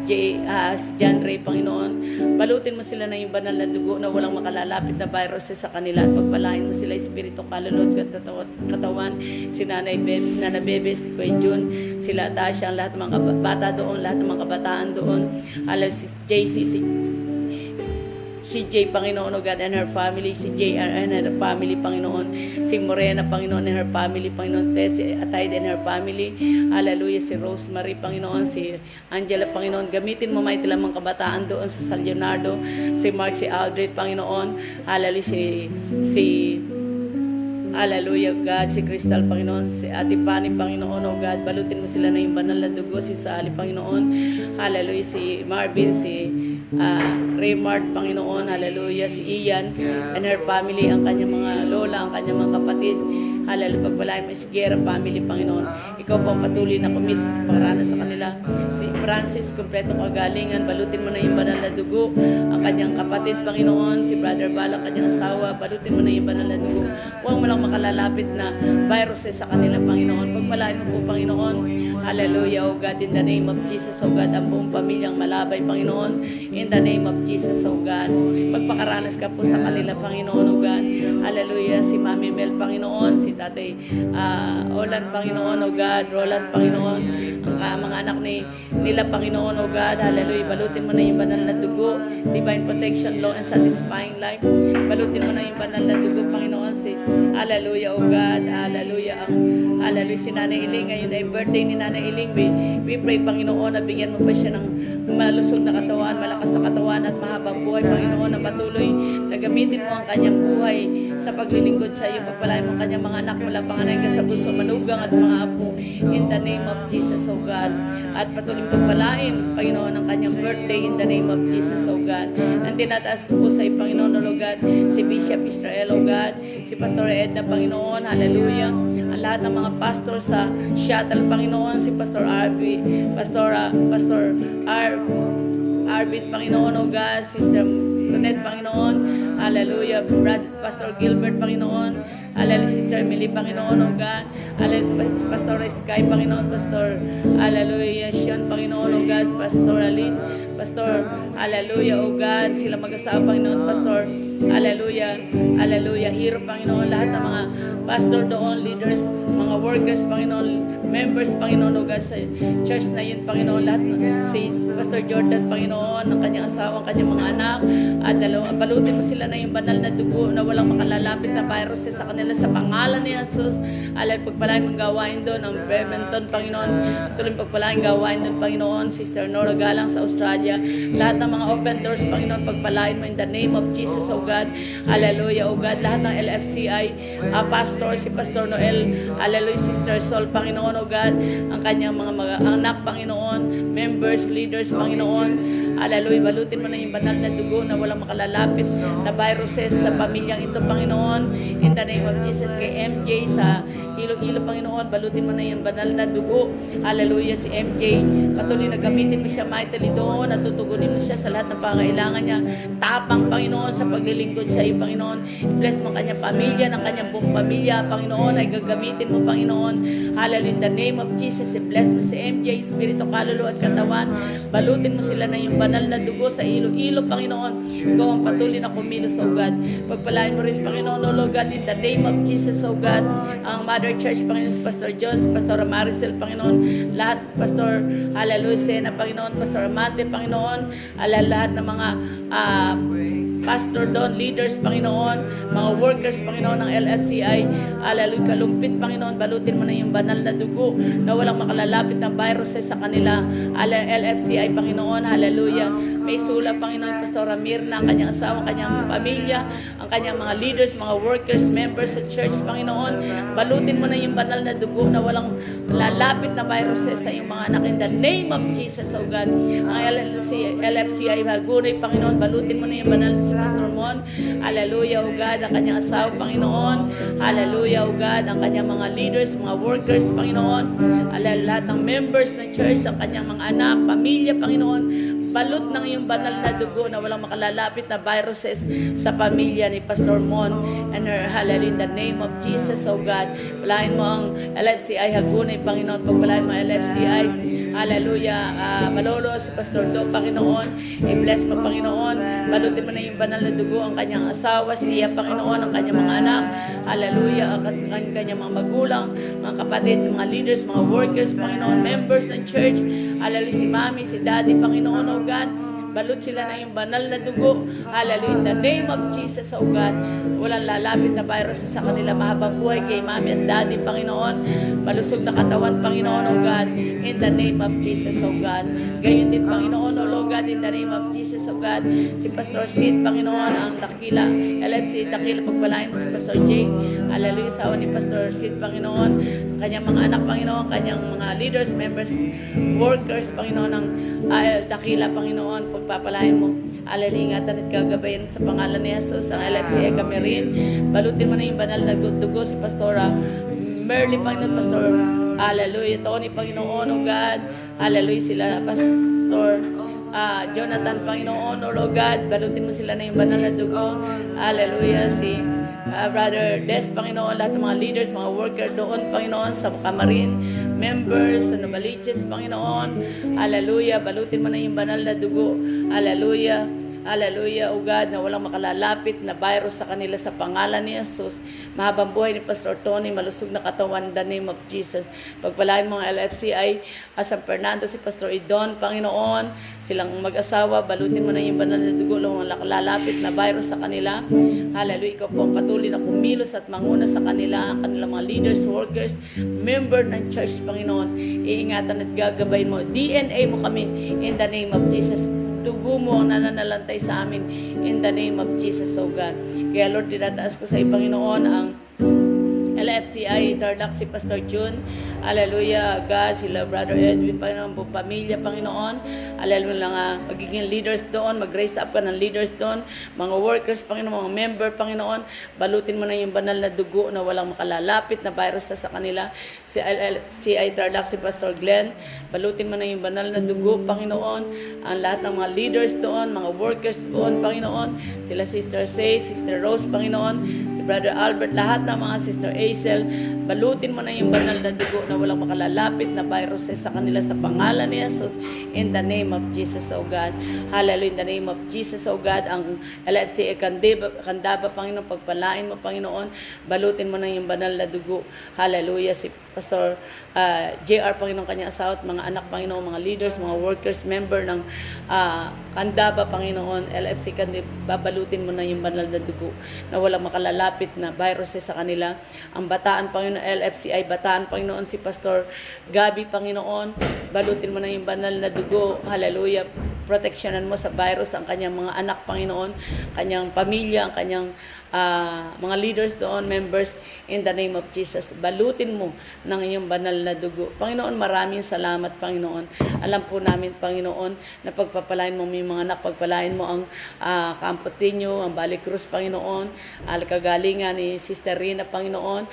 si John Ray, Panginoon. Balutin mo sila na yung banal na dugo na walang makalalapit na viruses sa kanila at pagpalain mo sila espiritu, kalulod, katawan, si Nana Bebe, si Kuya Jun, sila Tasha, ang lahat ng mga bata doon, lahat ng mga kabataan doon. Si JC, si Jay, Panginoon, O God, and her family, si JR and her family, Panginoon, si Morena, Panginoon, and her family, Panginoon, Tessie Atayde and her family, hallelujah, si Rosemary, Panginoon, si Angela, Panginoon, gamitin mo may tilamang kabataan doon sa San Leonardo, si Mark, si Aldred, Panginoon, hallelujah, hallelujah, God, si Crystal, Panginoon, si Ate Pani, Panginoon, O God, balutin mo sila na yung banal na dugo, si Sally, Panginoon, hallelujah, si Marvin, si Raymart, Panginoon, hallelujah, si Ian and her family, ang kanyang mga lola, ang kanyang mga kapatid, hallelujah, pagpalain mo si Guerra family, Panginoon, ikaw po ang patuloy na kumilos at pakarana sa kanila. Si Francis, kompletong kagalingan, balutin mo na yung banal na dugo, ang kanyang kapatid, Panginoon, si Brother Bala, ang kanyang asawa, balutin mo na yung banal na dugo, huwag mo lang makalalapit na viruses sa kanila, Panginoon, pagpalain mo po, Panginoon, hallelujah, O God, in the name of Jesus, O God, ang buong pamilyang Malabay, Panginoon, in the name of Jesus, O God, magpakaranas ka po sa kanila, Panginoon, O God, hallelujah, si Mami Mel, Panginoon, si Tatay Olan, Panginoon, O God, Roland, Panginoon, ang mga anak nila, Panginoon, O God, hallelujah, balutin mo na yung banal na dugo, divine protection, law, and satisfying life, balutin mo na yung banal na dugo, Panginoon, si hallelujah, O God, hallelujah, hallelujah, si Nanay Iling, ngayon ay birthday ni Nanay Iling, we pray, Panginoon, na bigyan mo pa siya ng malusog na katawan, malakas na katawan at mahabang buhay, Panginoon, na patuloy na gamitin mo ang kanyang buhay sa paglilingkod sa iyo, pagpalain mo ang kanyang mga anak mula panganay ka sa bunso, manugang at mga apo, in the name of Jesus, O God, at patuloy pagpalain, Panginoon, ang kanyang birthday in the name of Jesus, O God. Ang tinataas ko po sa iyo, Panginoon, O God, si Bishop Israel, O God, si Pastor Edna, Panginoon, hallelujah, ang lahat ng mga pastor sa Shuttle, Panginoon, si Pastor Arvid, Panginoon, O God, Sister Tonet, Panginoon, hallelujah, Pastor Gilbert, Panginoon, hallelujah, Sister Emily, Panginoon, O God, hallelujah, Pastor Sky, Panginoon, Pastor, hallelujah, Sean, Panginoon, O God, Pastor Alice, Pastor, hallelujah, O God, sila mag-asawa, Panginoon, Pastor, hallelujah, Hero, Panginoon, lahat ng mga pastor doon, leaders, mga workers, Panginoon, members, Panginoon, O God, sa church na yun, Panginoon, lahat, si Pastor Jordan, Panginoon, ang kanyang asawa, ang kanyang mga anak, at balutin mo sila na yung banal na dugo na walang makalalapit na viruses sa kanila sa pangalan ni Jesus. Alay, pagpalain mong gawain doon ang Breventon, Panginoon, tuloy pagpalain gawain doon, Panginoon, Sister Nora Galang sa Australia, lahat ng mga open doors, Panginoon, pagpalain mo in the name of Jesus, O God, hallelujah, O God, lahat ng LFCI, pastor, si Pastor Noel, hallelujah, Sister Sol, Panginoon, O God, ang kanyang mga anak, Panginoon, members, leaders, Panginoon, Hallelujah. Balutin mo na yung banal na dugo na walang makalalapit na viruses sa pamilyang ito, Panginoon. In the name of Jesus, kay MJ sa Iloilo, Panginoon, balutin mo na yung banal na dugo. Hallelujah. Si MJ, patuloy na gamitin mo siya mightily doon, at tutugunin mo siya sa lahat ng pangailangan niya. Tapang, Panginoon, sa paglilingkod sa iyo, Panginoon. I-bless mo ang kanyang pamilya, ng kanyang buong pamilya, Panginoon, ay gagamitin mo, Panginoon. Hallelujah. In the name of Jesus, i-bless mo si MJ, Espiritu, kaluluwa at katawan. Balutin mo sila na yung banal na dugo sa Iloilo, Panginoon. Ikaw ang patuloy na kumilos, O God. Pagpalain mo rin, Panginoon, O Lord God, in the name of Jesus, O God. Ang Mother Church, Panginoon, si Pastor John, si Pastor Maricel, Panginoon, lahat, Pastor, hallelujah, Sena, Panginoon, Pastor Amante, Panginoon, lahat ng mga pastor doon, leaders, Panginoon, mga workers, Panginoon, ng LFCI, hallelujah, kalumpit, Panginoon, balutin mo na yung banal na dugo na walang makalalapit na viruses sa kanila, LFCI, Panginoon, hallelujah. May sula, Panginoon, Pastor Ramir na ang kanyang asawa, ang kanyang pamilya, ang kanyang mga leaders, mga workers, members sa church, Panginoon. Balutin mo na yung banal na dugo na walang lalapit na viruses sa iyong mga anak. In the name of Jesus, O God. Ang LFCI, Hagunay, Panginoon, balutin mo na yung banal si Pastor Mon. Hallelujah, O God. Ang kanyang asawa, Panginoon. Hallelujah, O God. Ang kanyang mga leaders, mga workers, Panginoon. Lahat ng members ng church, ang kanyang mga anak, pamilya, Panginoon. Balot ng iyong banal na dugo na walang makalalapit na viruses sa pamilya ni Pastor Mon and her, hallelujah, in the name of Jesus, O God. Palain mo ang LFCI Hagunay, Panginoon. Pagpalain mo ang LFCI, hallelujah, Malolo, si Pastor Do, Panginoon. I-bless mo, Panginoon. Balutin mo na yung banal na dugo ang kanyang asawa, siya, Panginoon, ang kanyang mga anak, hallelujah, ang kanyang mga magulang, mga kapatid, mga leaders, mga workers, Panginoon, members ng church, hallelujah, si Mami, si Daddy, Panginoon, O God. Balut sila na yung banal na dugo. Hallelujah. In the name of Jesus, O God. Walang lalapit na virus sa kanila. Mahabang buhay kay Mami at Daddy, Panginoon. Malusog na katawan, Panginoon, O God. In the name of Jesus, O God. Gayon din, Panginoon, O Lord God. In the name of Jesus, O God. Si Pastor Sid, Panginoon, ang Dakila, LFC, Dakila, pagpalain mo si Pastor Jake. Hallelujah. Sawa ni Pastor Sid, Panginoon. Kanyang mga anak, Panginoon. Kanyang mga leaders, members, workers, Panginoon, ng Dakila, Panginoon. Pagpapalain mo. Hallelujah. Ingatan at gagabayan mo sa pangalan ni Jesus. Ang LFCA kami rin. Balutin mo na yung banal na dugo si Pastora Merly, Panginoon, Pastor. Hallelujah. Tony, Panginoon, O God. Hallelujah. Sila, Pastor Jonathan, Panginoon, O Lord God. Balutin mo sila na yung banal na dugo. Hallelujah. Si Brother Des, Panginoon, lahat ng mga leaders, mga worker doon, Panginoon, sa Kamarin, members, sa Novaliches, Panginoon, hallelujah, balutin mo na yung banal na dugo, hallelujah, hallelujah, O God, na walang makalalapit na virus sa kanila sa pangalan ni Jesus. Mahabang buhay ni Pastor Tony, malusog na katawan, in the name of Jesus. Pagpalain mo ang LFCI, San Fernando, si Pastor Idon, Panginoon, silang mag-asawa, balutin mo na yung banal na dugo, walang lalapit na virus sa kanila. Hallelujah, ikaw po ang patuloy na kumilos at manguna sa kanila, ang kanilang mga leaders, workers, member ng church, Panginoon. Iingatan at gagabayin mo. DNA mo kami in the name of Jesus. Dugo mo ang nananalantay sa amin in the name of Jesus, O God. Kaya Lord, tinataas ko sa iyo, Panginoon, ang LFCI, Tarlac, si Pastor June, hallelujah, God, sila Brother Edwin, Panginoon, buong pamilya, Panginoon, hallelujah, magiging leaders doon, mag-raise up ka ng leaders doon, mga workers, Panginoon, mga member, Panginoon, balutin mo na yung banal na dugo na walang makalalapit na virus sa kanila, si LFCI, Tarlac, si Pastor Glenn, balutin mo na yung banal na dugo, Panginoon, ang lahat ng mga leaders doon, mga workers doon, Panginoon, sila Sister Say, Sister Rose, Panginoon, si Brother Albert, lahat ng mga Sister Hazel, balutin mo na yung banal na dugo na walang makalalapit na viruses sa kanila sa pangalan ni Jesus, in the name of Jesus, O God. Hallelujah, in the name of Jesus, O God. Ang LFCA Candaba, Panginoon, pagpalain mo, Panginoon, balutin mo na yung banal na dugo. Hallelujah, si Pastor JR, Panginoon, kanyang asawa at mga anak, Panginoon, mga leaders, mga workers, member ng Candaba, Panginoon, LFC Candaba, balutin mo na yung banal na dugo na walang makalalapit na viruses sa kanila. Ang Bataan, Panginoon, LFCI Bataan, Panginoon, si Pastor Gabi, Panginoon, balutin mo na yung banal na dugo, hallelujah, proteksyonan mo sa virus ang kanyang mga anak, Panginoon, kanyang pamilya, ang kanyang mga leaders doon, members, in the name of Jesus. Balutin mo ng iyong banal na dugo. Panginoon, maraming salamat, Panginoon. Alam po namin, Panginoon, na pagpapalain mo may mga anak, pagpalain mo ang Campotinho, ang Valley Cruz, Panginoon, kagalingan ni Sister Rina, Panginoon,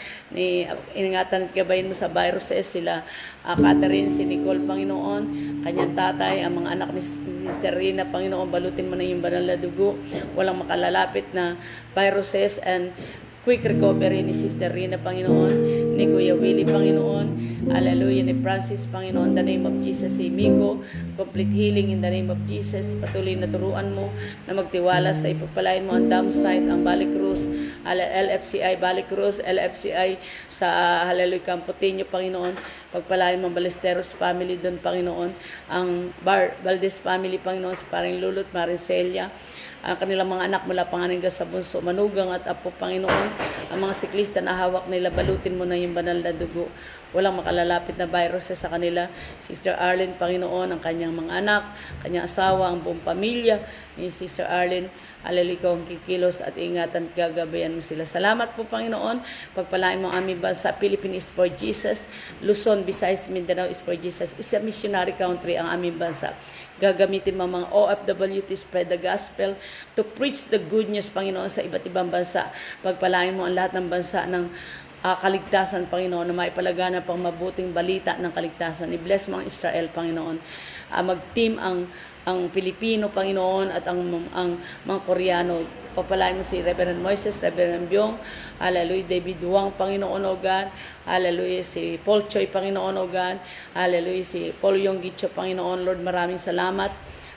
ingatan at gabayin mo sa viruses, sila Catherine, si Nicole, Panginoon, kanyang tatay, ang mga anak ni Sister Rina, Panginoon, balutin mo na yung banal na dugo, walang makalalapit na viruses, and quick recovery ni Sister Rina, Panginoon, ni Kuya Willie, Panginoon, hallelujah, ni Francis, Panginoon, in the name of Jesus, si Miko, complete healing in the name of Jesus. Patuloy na turuan mo na magtiwala sa ipagpalain mo ang dam site, ang Valley Cruz, LFCI Valley Cruz, LFCI sa hallelujah, Campotinho, Panginoon, pagpalain mo ang Balesteros family doon, Panginoon, ang Valdez family, Panginoon, sa paring Lulot, Maring Celia, ang kanilang mga anak mula panganing sa bunso, manugang at apo, Panginoon, ang mga siklista na hawak nila, balutin mo na yung banal na dugo. Walang makalalapit na viruses sa kanila. Sister Arlene, Panginoon, ang kanyang mga anak, kanyang asawa, ang buong pamilya ni Sister Arlene, hallelujah, ang kikilos at ingatan at gagabayan mo sila. Salamat po, Panginoon. Pagpalain mo ang aming bansa. Philippines is for Jesus. Luzon, Visayas, Mindanao is for Jesus. Is a missionary country ang aming bansa. Gagamitin mo mga OFW to spread the gospel, to preach the good news, Panginoon, sa iba't ibang bansa. Pagpalain mo ang lahat ng bansa ng kaligtasan, Panginoon, na maipalaganap ang mabuting balita ng kaligtasan. I-bless mo ang Israel, Panginoon. Mag-team ang Pilipino, Panginoon, at ang mga Koreano. Papalain mo si Reverend Moises, Reverend Byong, hallelujah, David Wang, Panginoon, o God, hallelujah, si Paul Choi, Panginoon, o God, hallelujah, si Paul Yong Gicho, Panginoon. Lord, maraming salamat,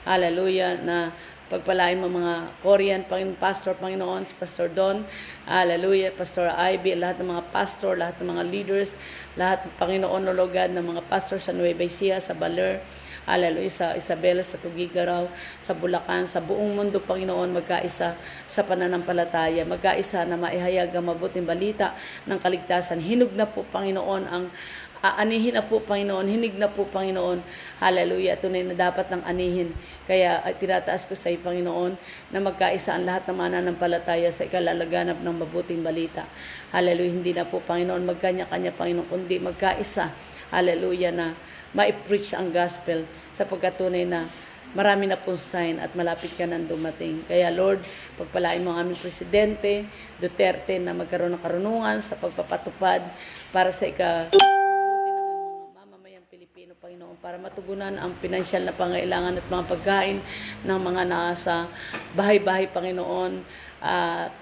hallelujah, na pagpalain mo mga Korean, Panginoon, Pastor, Panginoon, si Pastor Don, hallelujah, Pastor Ivy, lahat ng mga pastor, lahat ng mga leaders, lahat, Panginoon, o God, ng mga pastor sa Nueva Ecija, sa Baler, hallelujah, sa Isabela, sa Tugigaraw, sa Bulacan, sa buong mundo, Panginoon, magkaisa sa pananampalataya, magkaisa na maihayag ang mabuting balita ng kaligtasan. Hinog na po, Panginoon, ang anihin na po, Panginoon, hinig na po, Panginoon, hallelujah, tunay na dapat ng anihin. Kaya tinataas ko sa iyo, Panginoon, na magkaisa ang lahat ng mananampalataya sa ikalalaganap ng mabuting balita. Hallelujah, hindi na po, Panginoon, magkanya-kanya, Panginoon, kundi magkaisa, hallelujah, na ma-preach ang gospel sapagkat tunay na marami na pong sign at malapit ka nang dumating. Kaya Lord, pagpalain mo ang aming Presidente Duterte na magkaroon ng karunungan sa pagpapatupad para sa ikabubuti ng mga mamamayang Pilipino, Panginoon, para matugunan ang pinansyal na pangailangan at mga pagkain ng mga nasa bahay-bahay, Panginoon.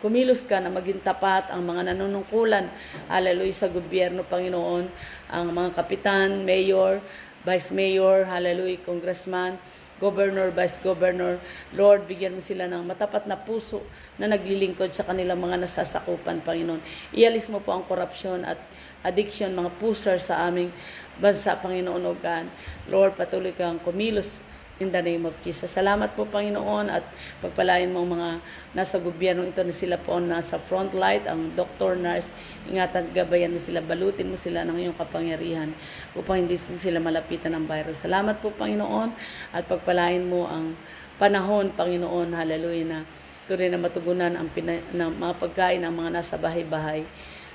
Kumilos ka na maging tapat ang mga nanunungkulan, hallelujah, sa gobyerno, Panginoon, ang mga kapitan, mayor, vice mayor, hallelujah, congressman, governor, vice governor. Lord, bigyan mo sila ng matapat na puso na naglilingkod sa kanilang mga nasasakupan, Panginoon. Ialis mo po ang korupsyon at addiction, mga pusher sa aming bansa, Panginoon, o God. Lord, patuloy kang kumilos in the name of Jesus. Salamat po, Panginoon, at pagpalain mo mga nasa gobyerno ito na sila po nasa front light, ang doctor, nurse, ingatan, gabayan mo sila, balutin mo sila ng iyong kapangyarihan upang hindi sila malapitan ng virus. Salamat po, Panginoon, at pagpalain mo ang panahon, Panginoon, hallelujah, na tunay na matugunan ang mga pagkain ng mga nasa bahay-bahay.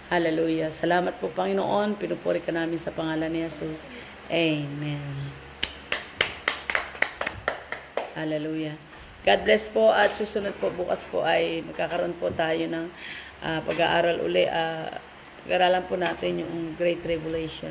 Hallelujah. Salamat po, Panginoon. Pinupuri ka namin sa pangalan ni Jesus. Amen. Hallelujah. God bless po, at susunod po bukas po ay magkakaroon po tayo ng pag-aaral uli. Pag-aaralan po natin yung Great Tribulation.